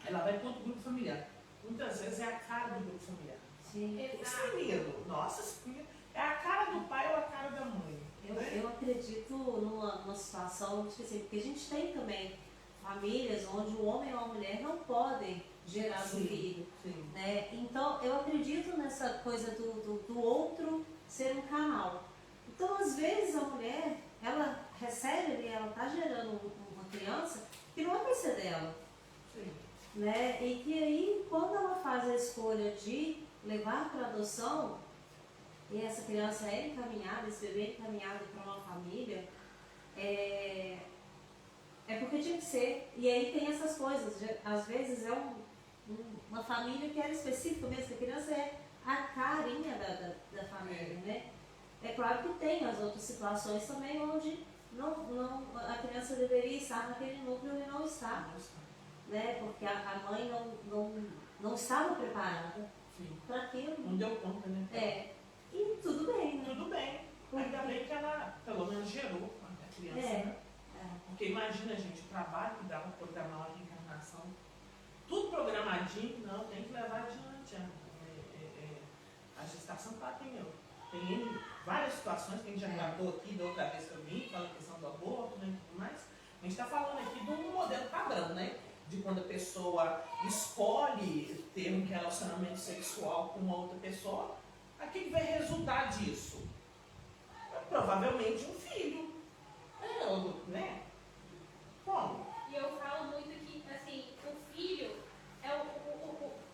ela vai para outro grupo familiar. Muitas vezes é a cara do grupo familiar. Sim. Esse menino, nossa, é a cara do pai ou a cara da mãe. Eu acredito numa situação, tipo assim, porque a gente tem também famílias onde o homem ou a mulher não podem gerar um filho. Sim. Né? Então, eu acredito nessa coisa do outro ser um canal. Então, às vezes, a mulher, ela recebe ali, ela está gerando uma criança que não vai ser dela. Sim. Né? E que aí, quando ela faz a escolha de levar para adoção, e essa criança é encaminhada, esse bebê é encaminhado para uma família, é porque tinha que ser. E aí tem essas coisas. Às vezes é uma família que era específica mesmo, que a criança é a carinha da família, né? É claro que tem as outras situações também onde a criança deveria estar naquele núcleo e não está. Né? Porque a mãe não estava preparada para aquilo. Não deu conta, né? E tudo bem, né? Tudo bem. Ainda bem que ela, pelo menos, gerou a criança, né? Porque imagina, gente, o trabalho que dá para programar uma reencarnação, tudo programadinho, não, tem que levar adiante. A gestação tem várias situações que a gente já tratou aqui da outra vez que eu vim, fala a questão do aborto, né, e tudo mais. A gente está falando aqui de um modelo padrão, né? De quando a pessoa escolhe ter um relacionamento sexual com uma outra pessoa, a que vai resultar disso? Provavelmente um filho. Né? Bom. E eu falo muito que, assim, o filho é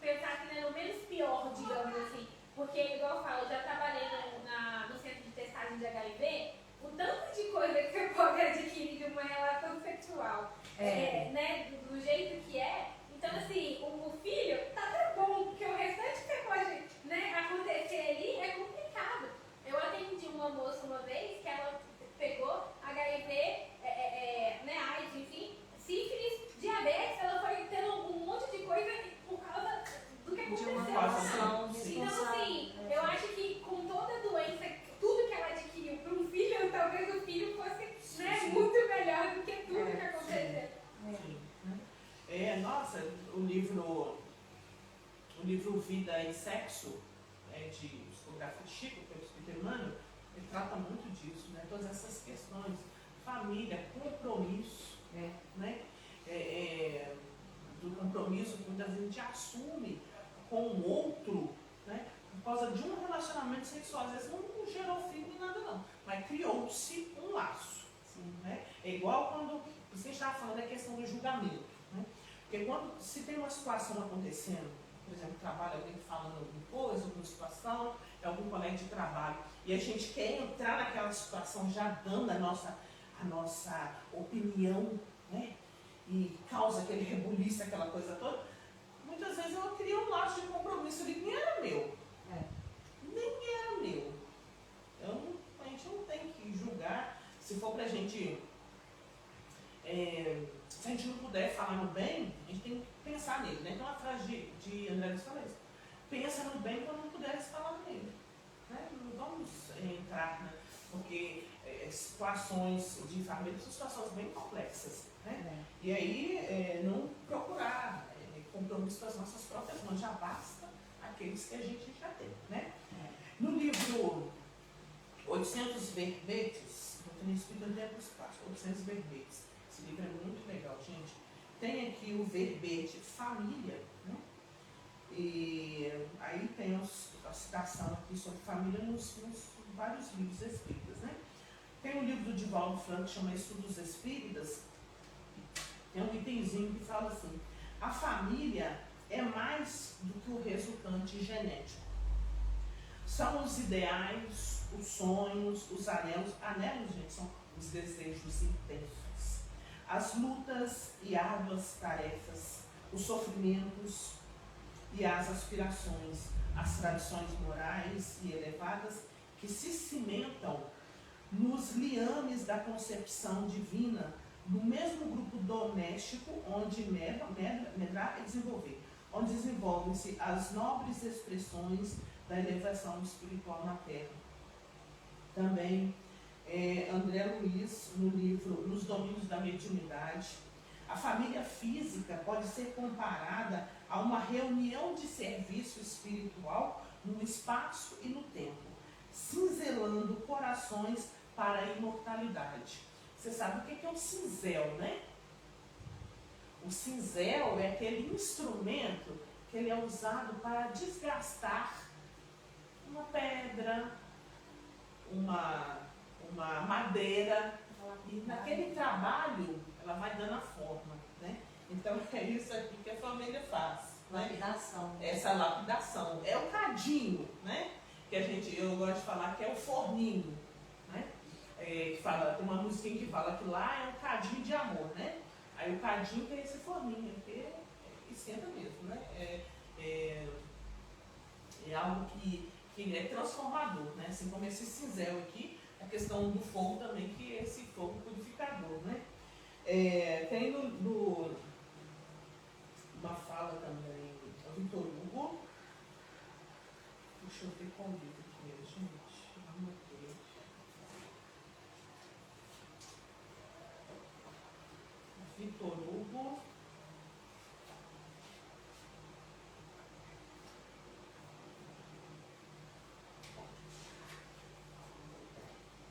pensar que é o menos pior, digamos assim. Porque, igual eu falo, eu já trabalhei no centro de testagem de HIV, o tanto de coisa que você pode adquirir de uma relação sexual, né, do jeito que é. Então, assim, o filho tá até bom, porque o restante que você pode, né, acontecer ali é complicado. Eu atendi uma moça uma vez que ela pegou HIV, né, AIDS, enfim, sífilis, diabetes, ela foi tendo um monte de coisa por causa do que aconteceu. Então, assim, eu acho que com toda a doença, tudo que ela adquiriu para um filho, talvez o filho fosse, né, muito melhor do que tudo que aconteceu. Nossa, o livro Vida e Sexo, de psicografia de Chico, que é o espírito Emmanuel, ele trata muito disso, né? Todas essas questões, família, compromisso, né? Do compromisso que muitas vezes a gente assume com o outro, né? Por causa de um relacionamento sexual. Às vezes não gerou filho nem nada não, mas criou-se um laço. Né? É igual quando você estava falando da questão do julgamento, né? Porque quando se tem uma situação acontecendo, por exemplo, trabalho, alguém falando alguma coisa, alguma situação, algum colega de trabalho, e a gente quer entrar naquela situação já dando a nossa opinião, né? E causa aquele rebuliço, aquela coisa toda, muitas vezes eu crio um laço de compromisso ali que nem era meu. Nem era meu. Então, a gente não tem que julgar. Se for pra gente... se a gente não puder falar no bem, a gente tem que pensar nele, né? Tem uma frase de André Luiz fala isso. Pensa no bem quando não puderes falar nele. Né? Não vamos entrar, né? Porque situações de família são situações bem complexas. Né? E aí, não procurar compromisso com as nossas próprias aqueles que a gente já tem, né? No livro 800 Verbetes, Doutrina Espírita no Tempo e Espaço, 800 Verbetes, esse livro é muito legal, gente. Tem aqui o verbete família, né? E aí tem a citação aqui sobre família nos vários livros espíritas, né? Tem um livro do Divaldo Franco que chama Estudos Espíritas, tem um itemzinho que fala assim: a família é mais do que o resultante genético. São os ideais, os sonhos, os anelos, gente, são os desejos intensos, as lutas e árduas tarefas, os sofrimentos e as aspirações, as tradições morais e elevadas que se cimentam nos liames da concepção divina, no mesmo grupo doméstico onde medrar e desenvolver, onde desenvolvem-se as nobres expressões da elevação espiritual na Terra. Também André Luiz, no livro Nos Domínios da Mediunidade, a família física pode ser comparada a uma reunião de serviço espiritual no espaço e no tempo, cinzelando corações para a imortalidade. Você sabe o que é o cinzel, né? O cinzel é aquele instrumento que ele é usado para desgastar uma pedra, uma madeira, e naquele trabalho ela vai dando a forma, né? Então é isso aqui que a família faz, né? Lapidação. Essa lapidação. É o cadinho, né? Que eu gosto de falar que é o forninho, né? Que fala, tem uma musiquinha que fala que lá é um cadinho de amor, né? Aí o cadinho que é esse forninho, que esquenta mesmo, né? É algo que é transformador, né? Assim como esse cinzel aqui, a questão do fogo também, que é esse fogo purificador, né? Tem uma fala também do Vitor Hugo. Deixa eu ver qual livro aqui é, gente. Anotei. Vitor Hugo.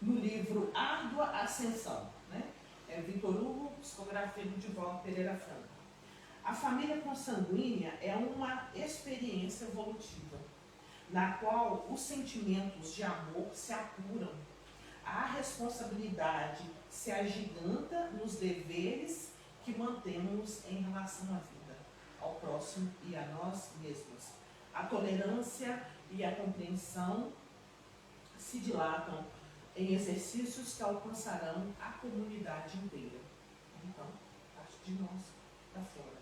No livro Árdua Ascensão, né? É Vitor Hugo, psicografia do Divaldo Pereira Franco. A família consanguínea é uma experiência evolutiva, na qual os sentimentos de amor se apuram, a responsabilidade se agiganta nos deveres que mantemos em relação à vida, ao próximo e a nós mesmos. A tolerância e a compreensão se dilatam em exercícios que alcançarão a comunidade inteira. Então, parte de nós para fora.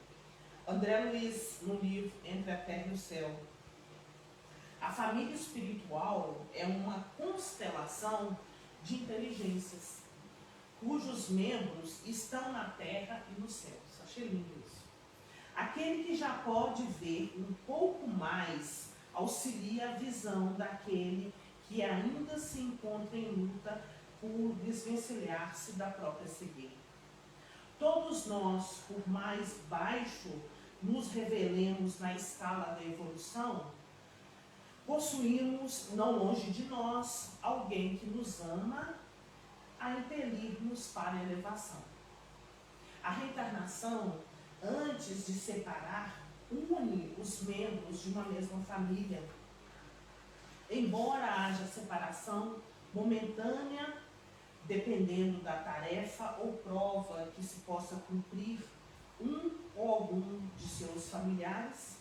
André Luiz, no livro Entre a Terra e o Céu. A família espiritual é uma constelação de inteligências, cujos membros estão na terra e nos céus. Achei lindo isso. Aquele que já pode ver um pouco mais auxilia a visão daquele que ainda se encontra em luta por desvencilhar-se da própria cegueira. Todos nós, por mais baixo nos revelemos na escala da evolução, possuímos, não longe de nós, alguém que nos ama a impelir-nos para a elevação. A reencarnação, antes de separar, une os membros de uma mesma família. Embora haja separação momentânea, dependendo da tarefa ou prova que se possa cumprir um ou algum de seus familiares,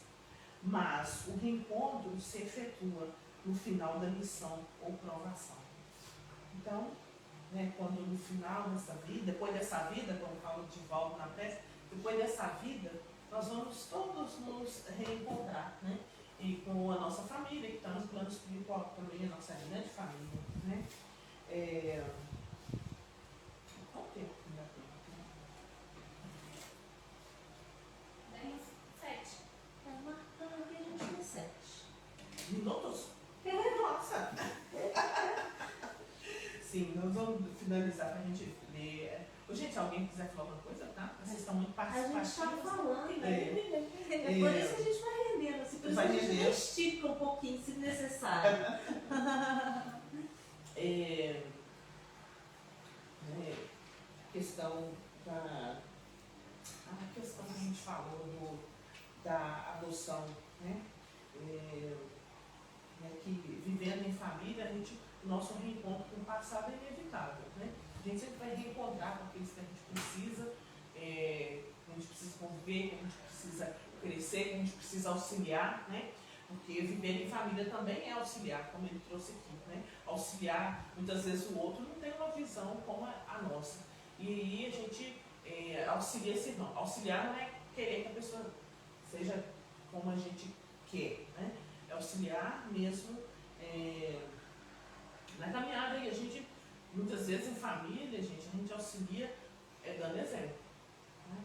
mas o reencontro se efetua no final da missão ou provação. Então, né, quando no final dessa vida, depois dessa vida, como fala o Divaldo na peça, depois dessa vida, nós vamos todos nos reencontrar, né? E com a nossa família, que está no plano espiritual também, a nossa grande família, né? Qual tempo que ainda tem? 7. Tá marcando aqui, a gente tem 7. Minutos? Nossa! Sim, nós vamos finalizar para a gente ler. Gente, se alguém quiser falar alguma coisa, tá? Vocês estão muito participativos. A gente está falando, É. por isso que a gente vai rendendo. Se precisar vai a gente render. estica um pouquinho, se necessário. Questão da... A questão que a gente falou da adoção, né? Que vivendo em família, o nosso reencontro com o passado é inevitável, né? A gente sempre vai reencontrar com aqueles que a gente precisa, que a gente precisa conviver, que a gente precisa crescer, que a gente precisa auxiliar, né? Porque viver em família também é auxiliar, como ele trouxe aqui, né? Auxiliar, muitas vezes o outro não tem uma visão como a nossa. E aí a gente auxilia esse irmão. Auxiliar não é querer que a pessoa seja como a gente quer, né? É auxiliar mesmo na caminhada. E a gente, muitas vezes em família, a gente auxilia dando exemplo. Né?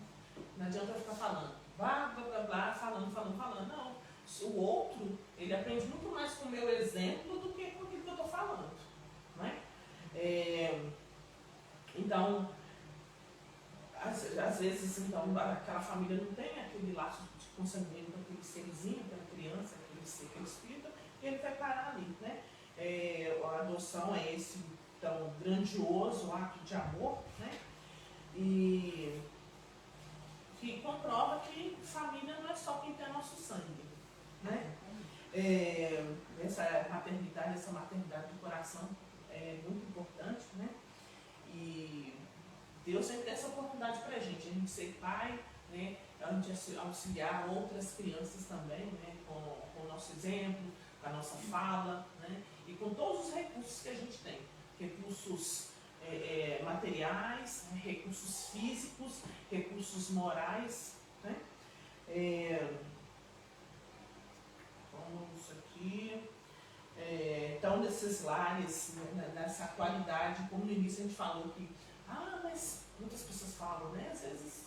Não adianta ficar falando, blá, blá, blá, blá, falando. Não. O outro, ele aprende muito mais com o meu exemplo do que com aquilo que eu estou falando. Né? Então, às vezes, então, aquela família não tem aquele laço de consanguíneo com aquele serzinho, aquela criança, aquele ser, aquele espírito, e ele vai parar ali. Né? A adoção é esse tão grandioso ato de amor, né? E que comprova que família não é só quem tem nosso sangue. Né? Essa maternidade do coração é muito importante, né? E Deus sempre dá essa oportunidade para a gente ser pai, né? A gente auxiliar outras crianças também, né? Com o nosso exemplo, com a nossa fala, né? E com todos os recursos que a gente tem, recursos materiais, recursos físicos, recursos morais, né? Vamos aqui. Então, desses lares, né, nessa qualidade, como no início a gente falou que, mas muitas pessoas falam, né? Às vezes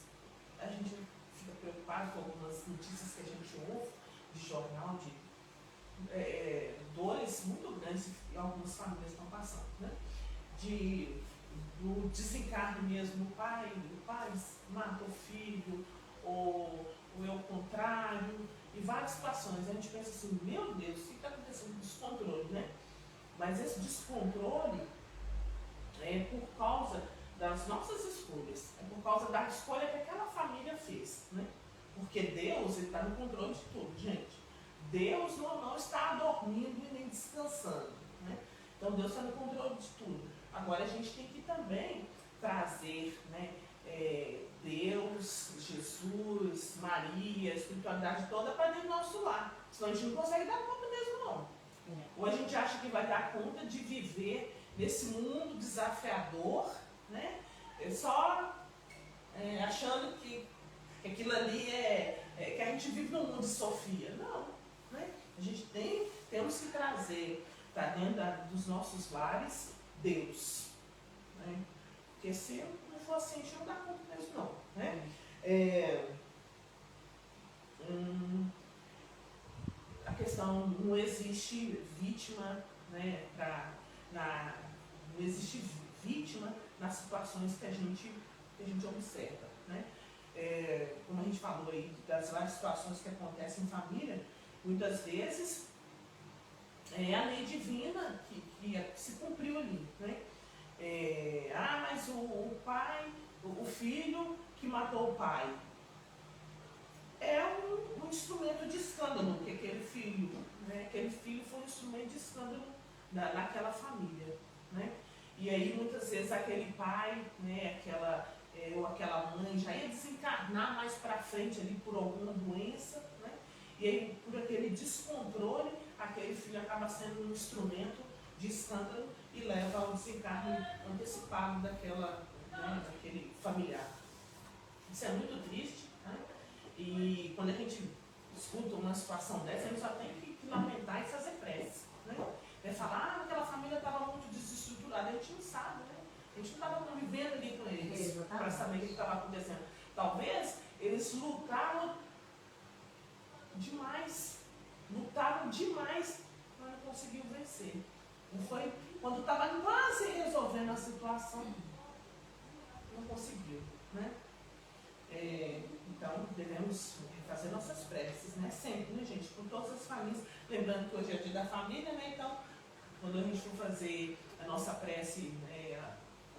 a gente fica preocupado com algumas notícias que a gente ouve de jornal, de dores muito grandes que algumas famílias estão passando, né? Do desencarne mesmo, o pai mata o filho, ou é o contrário, e várias situações. A gente pensa assim, meu Deus, o que está acontecendo? Descontrole, né? Mas esse descontrole é por causa das nossas escolhas, é por causa da escolha que aquela família fez, né? Porque Deus está no controle de tudo, gente. Deus não está dormindo e nem descansando, né? Então Deus está no controle de tudo. Agora a gente tem que também trazer, né, Deus, Jesus, Maria, a espiritualidade toda para dentro do nosso lar. Senão a gente não consegue dar conta mesmo, não. Ou a gente acha que vai dar conta de viver nesse mundo desafiador, né? Só achando que aquilo ali que a gente vive num mundo de Sofia. Não. Né? A gente temos que trazer para dentro dos nossos lares Deus. Né? Porque se não for assim, a gente não dá conta mesmo, não. Né? A questão, não existe vítima, né, não existe vítima nas situações que a gente observa. Né? Como a gente falou aí, das várias situações que acontecem em família, muitas vezes é a lei divina que se cumpriu ali. Né? Mas o filho que matou o pai é um instrumento de escândalo, porque aquele filho foi um instrumento de escândalo naquela família. Né? E aí muitas vezes aquele pai, né, ou aquela mãe já ia desencarnar mais para frente ali por alguma doença, né? E aí por aquele descontrole, aquele filho acaba sendo um instrumento de escândalo e leva ao desencarne antecipado daquele familiar. Isso é muito triste, né? E quando a gente escuta uma situação dessa, a gente só tem que lamentar e fazer prece. Né? Falar, aquela família estava muito desestruturada, a gente não sabe, né? A gente não estava convivendo ali com eles para saber o que estava acontecendo. Talvez eles lutaram demais, mas não conseguiu vencer. Não foi quando estava quase resolvendo a situação, não conseguiu. Né? Então devemos fazer nossas preces, né? Sempre, né, gente? Com todas as famílias. Lembrando que hoje é o dia da família, né? Então, quando a gente for fazer a nossa prece, né,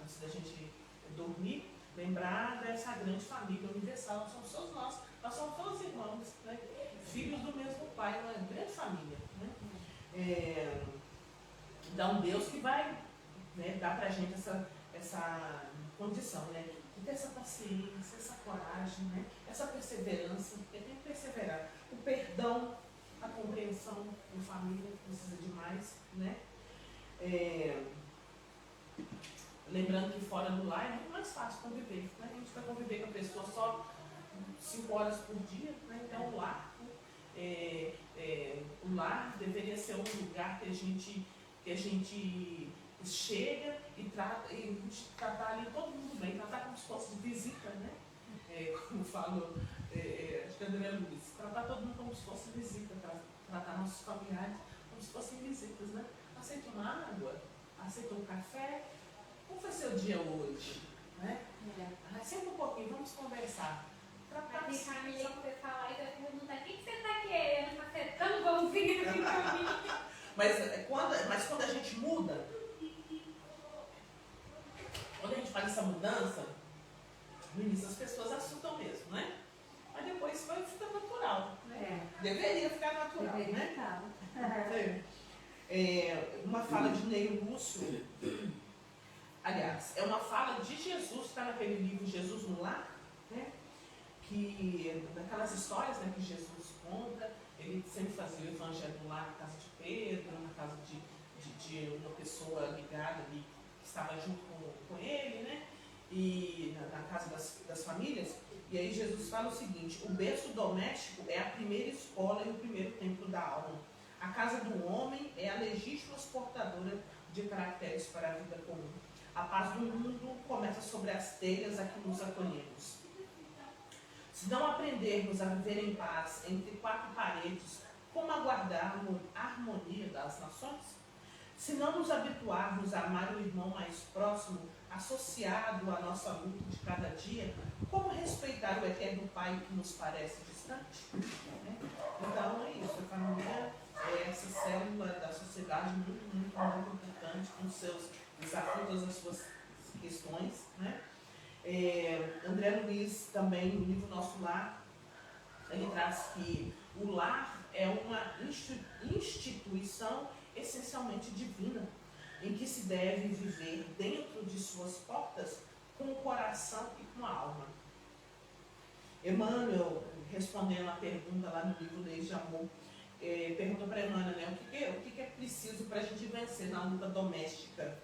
antes da gente dormir, lembrar dessa grande família universal. Somos todos nós somos todos irmãos, né? Filhos do mesmo Pai, uma grande família, né? Dá um Deus que vai, né, dar pra gente essa condição, né? De ter essa paciência, essa coragem, né? Essa perseverança, porque tem que perseverar. O perdão, a compreensão em família precisa de mais, né? Lembrando que fora do lar é muito mais fácil conviver, né? A gente vai conviver com a pessoa só 5 horas por dia, né? Então o lar deveria ser um lugar que a gente chega e trata, e tratar ali todo mundo bem, tratar como se fosse visita, né? Como falo, acho que é André Luiz, tratar todo mundo como se fosse visita, tratar nossos familiares como se fossem visitas, né? Aceita uma água, aceita um café, como foi seu dia hoje, né? Senta um pouquinho, vamos conversar. Mas tem família que você fala e vai perguntar, o que você está querendo? Tá sendo tão bonzinho assim pra mim. Mas quando a gente muda, quando a gente faz essa mudança, no início as pessoas assustam mesmo, né? Mas depois vai ficando natural, né? Deveria ficar natural, né? Uma fala de Neio Lúcio, aliás, é uma fala de Jesus, está naquele livro Jesus no Lar, né? Que, daquelas histórias, né, que Jesus conta, ele sempre fazia o evangelho no lar na casa de Pedro, na casa de uma pessoa ligada ali, que estava junto com ele, né? E na casa das famílias. E aí Jesus fala o seguinte: o berço doméstico é a primeira escola e o primeiro templo da alma. A casa do homem é a legítima exportadora de caracteres para a vida comum. A paz do mundo começa sobre as telhas a que nos acolhemos. Se não aprendermos a viver em paz entre 4 paredes, como aguardar a harmonia das nações? Se não nos habituarmos a amar o irmão mais próximo, associado à nossa luta de cada dia, como respeitar o eterno Pai que nos parece distante? Então é isso, a família é essa célula da sociedade muito, muito, muito importante, com os seus desafios, todas as suas questões, né? André Luiz também, no livro Nosso Lar, ele traz que o lar é uma instituição essencialmente divina, em que se deve viver dentro de suas portas com o coração e com a alma. Emmanuel, respondendo a pergunta lá no livro Leis de Amor, pergunta para Emmanuel, né, o que é preciso para a gente vencer na luta doméstica.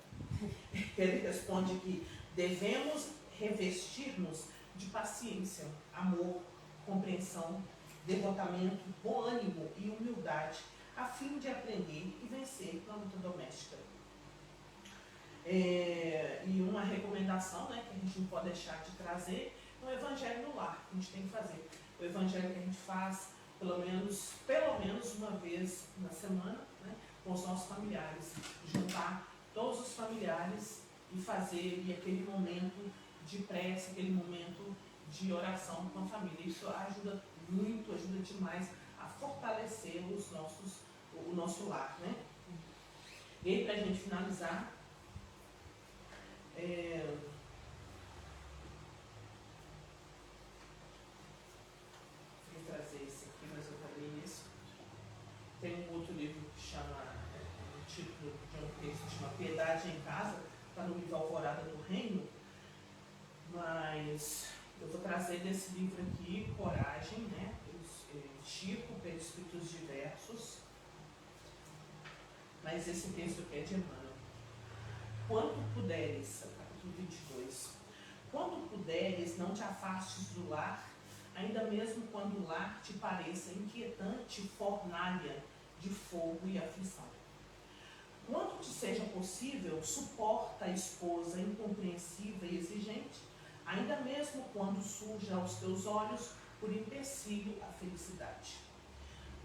Ele responde que devemos revestir-nos de paciência, amor, compreensão, devotamento, bom ânimo e humildade, a fim de aprender e vencer na luta doméstica. E uma recomendação, né, que a gente não pode deixar de trazer é o Evangelho no Lar, que a gente tem que fazer. O Evangelho que a gente faz pelo menos uma vez na semana, né, com os nossos familiares. Juntar todos os familiares e fazer aquele momento de prece, aquele momento de oração com a família. Isso ajuda muito, ajuda demais a fortalecer o nosso lar, né? E aí, para a gente finalizar, vou trazer esse aqui, mas eu falei isso. Tem um outro livro que chama, o título de um texto que chama Piedade em Casa, está no livro Alvorada do Reino, mas eu vou trazer desse livro aqui, Coragem, né? Chico, pelos Espíritos Diversos, mas esse texto aqui é de Emmanuel. Quanto puderes, capítulo 22, quando puderes, não te afastes do lar, ainda mesmo quando o lar te pareça inquietante fornalha de fogo e aflição. Quanto te seja possível, suporta a esposa incompreensiva e exigente, ainda mesmo quando surja aos teus olhos por empecilho a felicidade.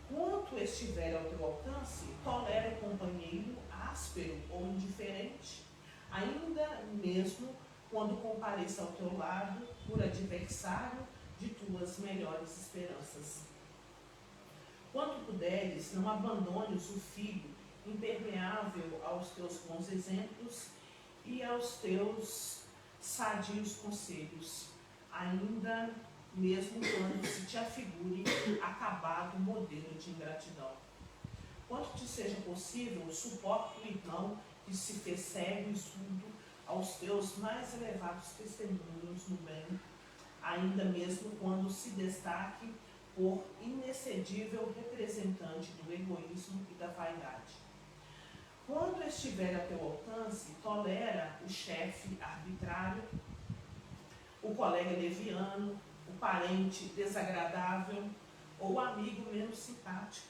Quanto estiver ao teu alcance, tolera o companheiro áspero ou indiferente, ainda mesmo quando compareça ao teu lado por adversário de tuas melhores esperanças. puderes, não abandones o filho impermeável aos teus bons exemplos e aos teus sadios conselhos, ainda mesmo quando se te afigure acabado modelo de ingratidão. Quanto te seja possível, suporta o irmão que se fez cego e surdo aos teus mais elevados testemunhos no bem, ainda mesmo quando se destaque por inexcedível representante do egoísmo e da vaidade. Quando estiver a teu alcance, tolera o chefe arbitrário, o colega leviano, o parente desagradável ou o amigo menos simpático,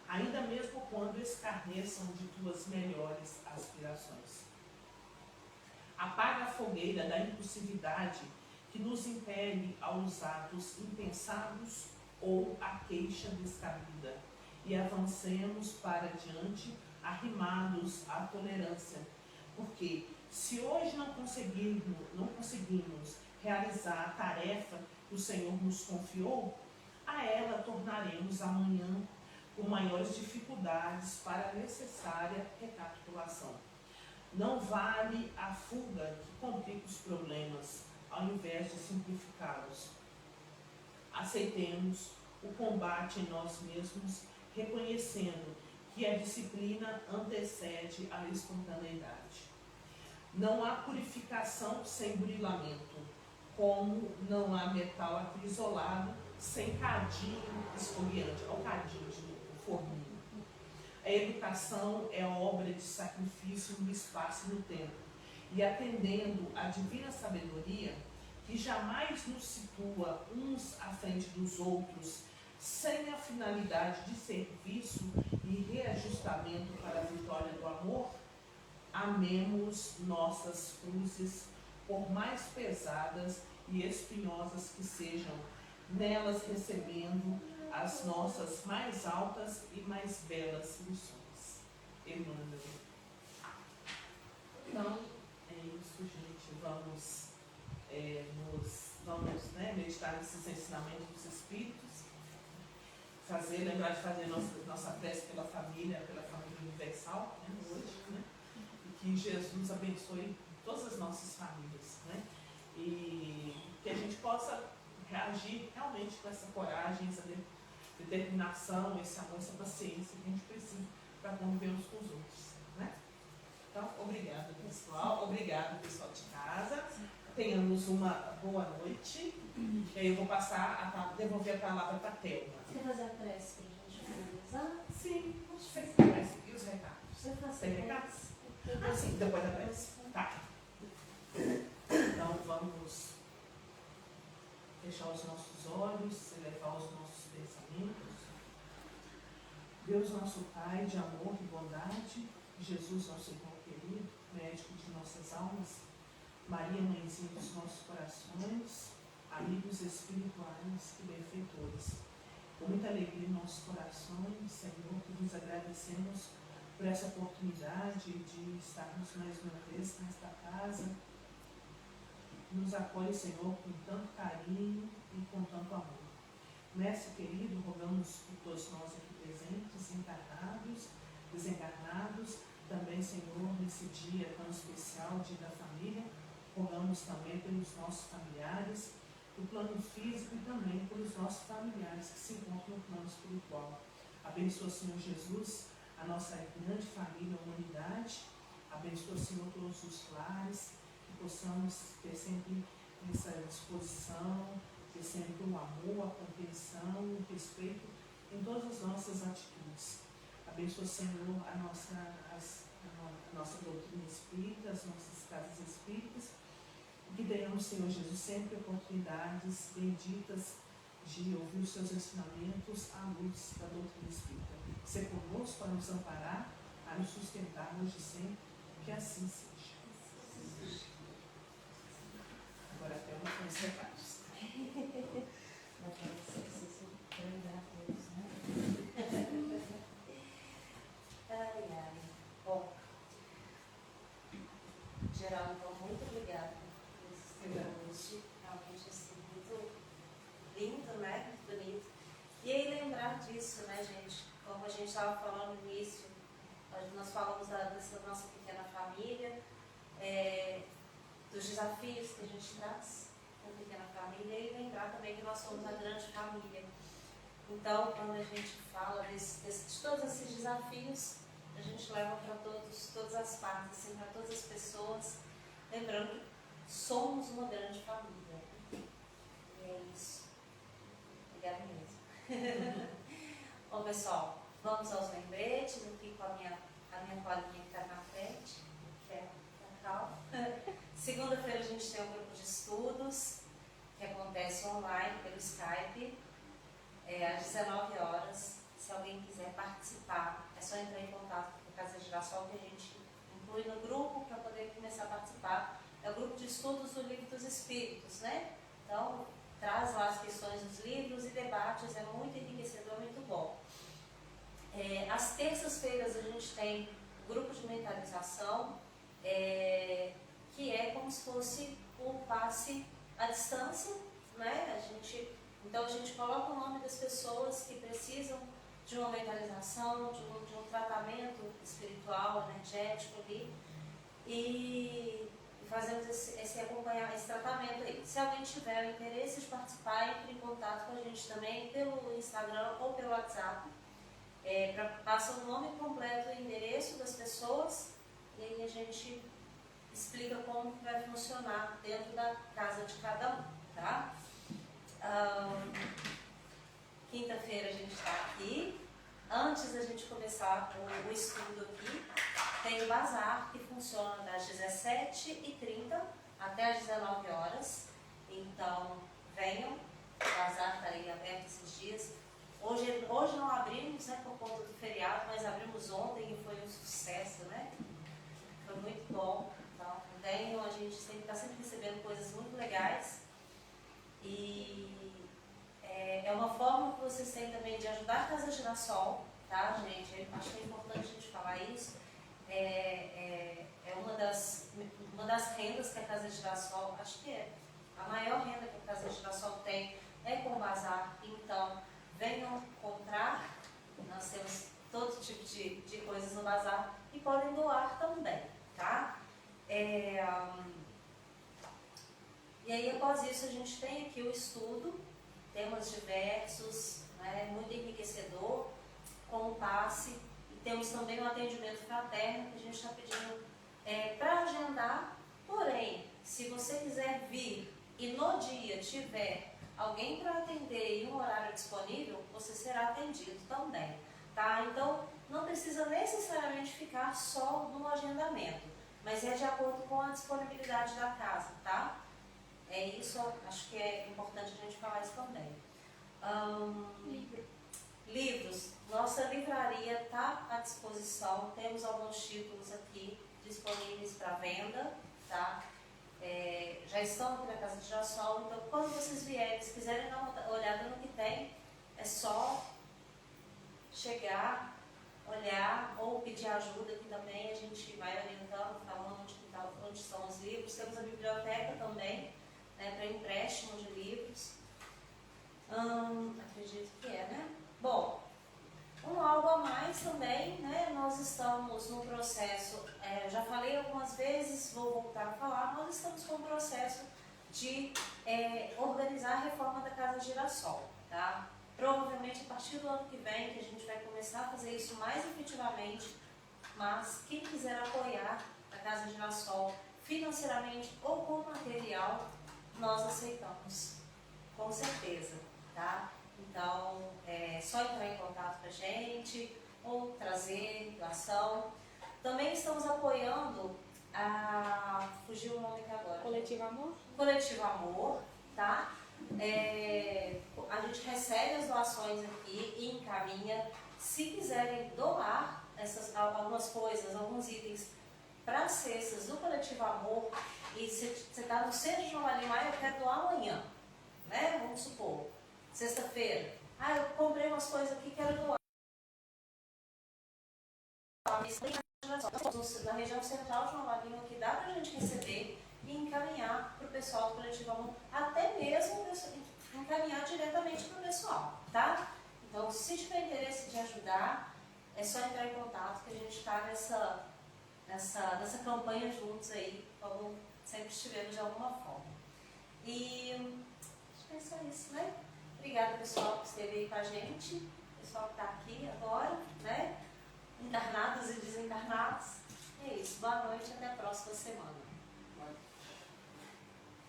ainda mesmo quando escarneçam de tuas melhores aspirações. Apaga a fogueira da impulsividade que nos impele aos atos impensados ou à queixa descabida, e avancemos para diante arrimados à tolerância, porque se hoje não conseguimos realizar a tarefa que o Senhor nos confiou, a ela tornaremos amanhã com maiores dificuldades para a necessária recapitulação. Não vale a fuga que complica os problemas, ao invés de simplificá-los. Aceitemos o combate em nós mesmos, reconhecendo que a disciplina antecede a espontaneidade. Não há purificação sem burilamento, como não há metal acrisolado sem cadinho esfogueante. Olha o cadinho de forminho. A educação é obra de sacrifício no espaço e no tempo, e atendendo à divina sabedoria, que jamais nos situa uns à frente dos outros, sem a finalidade de serviço e reajustamento para a vitória do amor, amemos nossas cruzes, por mais pesadas e espinhosas que sejam, nelas recebendo as nossas mais altas e mais belas lições. Emmanuel. Então, é isso, gente. Vamos meditar nesses ensinamentos dos Espíritos, lembrar de fazer nossa prece pela família universal, né, hoje, né? E que Jesus abençoe todas as nossas famílias, né? E que a gente possa reagir realmente com essa coragem, essa determinação, esse amor, essa paciência que a gente precisa para conviver uns com os outros, né? Então, obrigada, pessoal. Obrigado, pessoal de casa. Tenhamos uma boa noite. E aí eu vou devolver a palavra para a Thelma. Você quer fazer a prece para a gente finalizar? Sim, e os recados? Você faz Tem recados? Ah, sim, depois da prece. Tá. Então vamos fechar os nossos olhos, elevar os nossos pensamentos. Deus nosso Pai de amor e bondade, Jesus nosso irmão querido, médico de nossas almas, Maria mãezinha dos nossos corações, amigos espirituais e benfeitores. Com muita alegria em nossos corações, Senhor, que nos agradecemos por essa oportunidade de estarmos mais uma vez nesta casa. Nos acolhe, Senhor, com tanto carinho e com tanto amor. Mestre querido, rogamos por todos nós aqui presentes, encarnados, desencarnados, também, Senhor, nesse dia tão especial, dia da família, rogamos também pelos nossos familiares, do plano físico e também pelos nossos familiares que se encontram no plano espiritual. Abençoa, Senhor Jesus, a nossa grande família, a humanidade. Abençoa, Senhor, todos os lares, que possamos ter sempre essa disposição, ter sempre o amor, a compreensão, o respeito em todas as nossas atitudes. Abençoa, Senhor, a nossa doutrina espírita, as nossas casas espíritas, e que tenhamos, Senhor Jesus, sempre oportunidades benditas de ouvir os seus ensinamentos à luz da doutrina espírita. Ser conosco para nos amparar, a nos sustentar hoje e sempre, que assim seja. Agora até uma com os recados. Bom, geral, então, muito obrigada por esse hoje. Realmente assim, muito lindo, né? Muito bonito. E aí lembrar disso, né, gente? Como a gente estava falando no início, nós falamos dessa nossa pequena família, dos desafios que a gente traz na pequena família e lembrar também que nós somos a grande família. Então, quando a gente fala de todos esses desafios, a gente leva para todas as partes, assim, para todas as pessoas, lembrando que somos uma grande família. E é isso. Obrigada mesmo. Bom, pessoal, vamos aos lembretes, aqui com a minha colinha que está na frente, que é a Cal. Segunda-feira a gente tem um grupo de estudos, que acontece online pelo Skype, às 19 horas. Se alguém quiser participar, é só entrar em contato com a Casa Girassol, que a gente inclui no grupo para poder começar a participar. É o grupo de estudos do Livro dos Espíritos, né? Então, traz lá as questões dos livros e debates, é muito enriquecedor, muito bom. Às terças-feiras a gente tem o grupo de mentalização, que é como se fosse um passe à distância, né? Então a gente coloca o nome das pessoas que precisam de uma mentalização, de um tratamento espiritual, energético ali, e fazemos esse tratamento aí. Se alguém tiver o interesse de participar, entre em contato com a gente também pelo Instagram ou pelo WhatsApp. Passa o nome completo e o endereço das pessoas e aí a gente explica como vai funcionar dentro da casa de cada um, tá? Quinta-feira a gente está aqui. Antes da gente começar o estudo aqui, tem o bazar que funciona das 17h30 até as 19 horas. Então, venham, o bazar está aí aberto esses dias. Hoje não abrimos, né, por conta do feriado, mas abrimos ontem e foi um sucesso, né? Foi muito bom. Então, venham, a gente está sempre recebendo coisas muito legais. E é uma forma que vocês têm também de ajudar a Casa Girassol, tá, gente? Acho que é importante a gente falar isso. É uma das rendas que a Casa Girassol, acho que é a maior renda que a Casa Girassol tem é com o bazar. Então, venham comprar, nós temos todo tipo de coisas no bazar e podem doar também, tá? E aí, após isso, a gente tem aqui o estudo, temas diversos, né, muito enriquecedor, com o passe, e temos também o atendimento fraterno, que a gente está pedindo para agendar, porém, se você quiser vir e no dia tiver alguém para atender em um horário disponível, você será atendido também, tá? Então, não precisa necessariamente ficar só no agendamento, mas é de acordo com a disponibilidade da casa, tá? É isso, acho que é importante a gente falar isso também. Livros. Nossa livraria está à disposição, temos alguns títulos aqui disponíveis para venda, tá? Já estão aqui na Casa de Girassol, então quando vocês vierem, se quiserem dar uma olhada no que tem, é só chegar, olhar ou pedir ajuda, que também a gente vai orientando, falando onde estão os livros. Temos a biblioteca também, né, para empréstimo de livros. Acredito que né? Bom, algo a mais também, né? Nós estamos no processo, já falei algumas vezes, vou voltar a falar, nós estamos com o processo de organizar a reforma da Casa Girassol, tá? Provavelmente a partir do ano que vem que a gente vai começar a fazer isso mais efetivamente, mas quem quiser apoiar a Casa Girassol financeiramente ou com material, nós aceitamos, com certeza, tá? Então, é só entrar em contato com a gente ou trazer doação. Também estamos apoiando fugiu o nome aqui agora. Coletivo Amor? Coletivo Amor, tá? A gente recebe as doações aqui e encaminha. Se quiserem doar algumas coisas, alguns itens para as cestas do Coletivo Amor, e você está no centro de Nova Lima, eu quero doar amanhã, né? Vamos supor, sexta-feira. Eu comprei umas coisas aqui, quero doar. Na região central de Nova Lima, que dá para a gente receber e encaminhar para o pessoal do Coletivo Amor, até mesmo encaminhar diretamente para o pessoal, tá? Então, se tiver interesse de ajudar, é só entrar em contato que a gente está nessa campanha juntos aí, como sempre estivemos de alguma forma. E acho que é só isso, né? Obrigada, pessoal, que esteve aí com a gente, pessoal que está aqui agora, né? Encarnados e desencarnados. É isso, boa noite, até a próxima semana.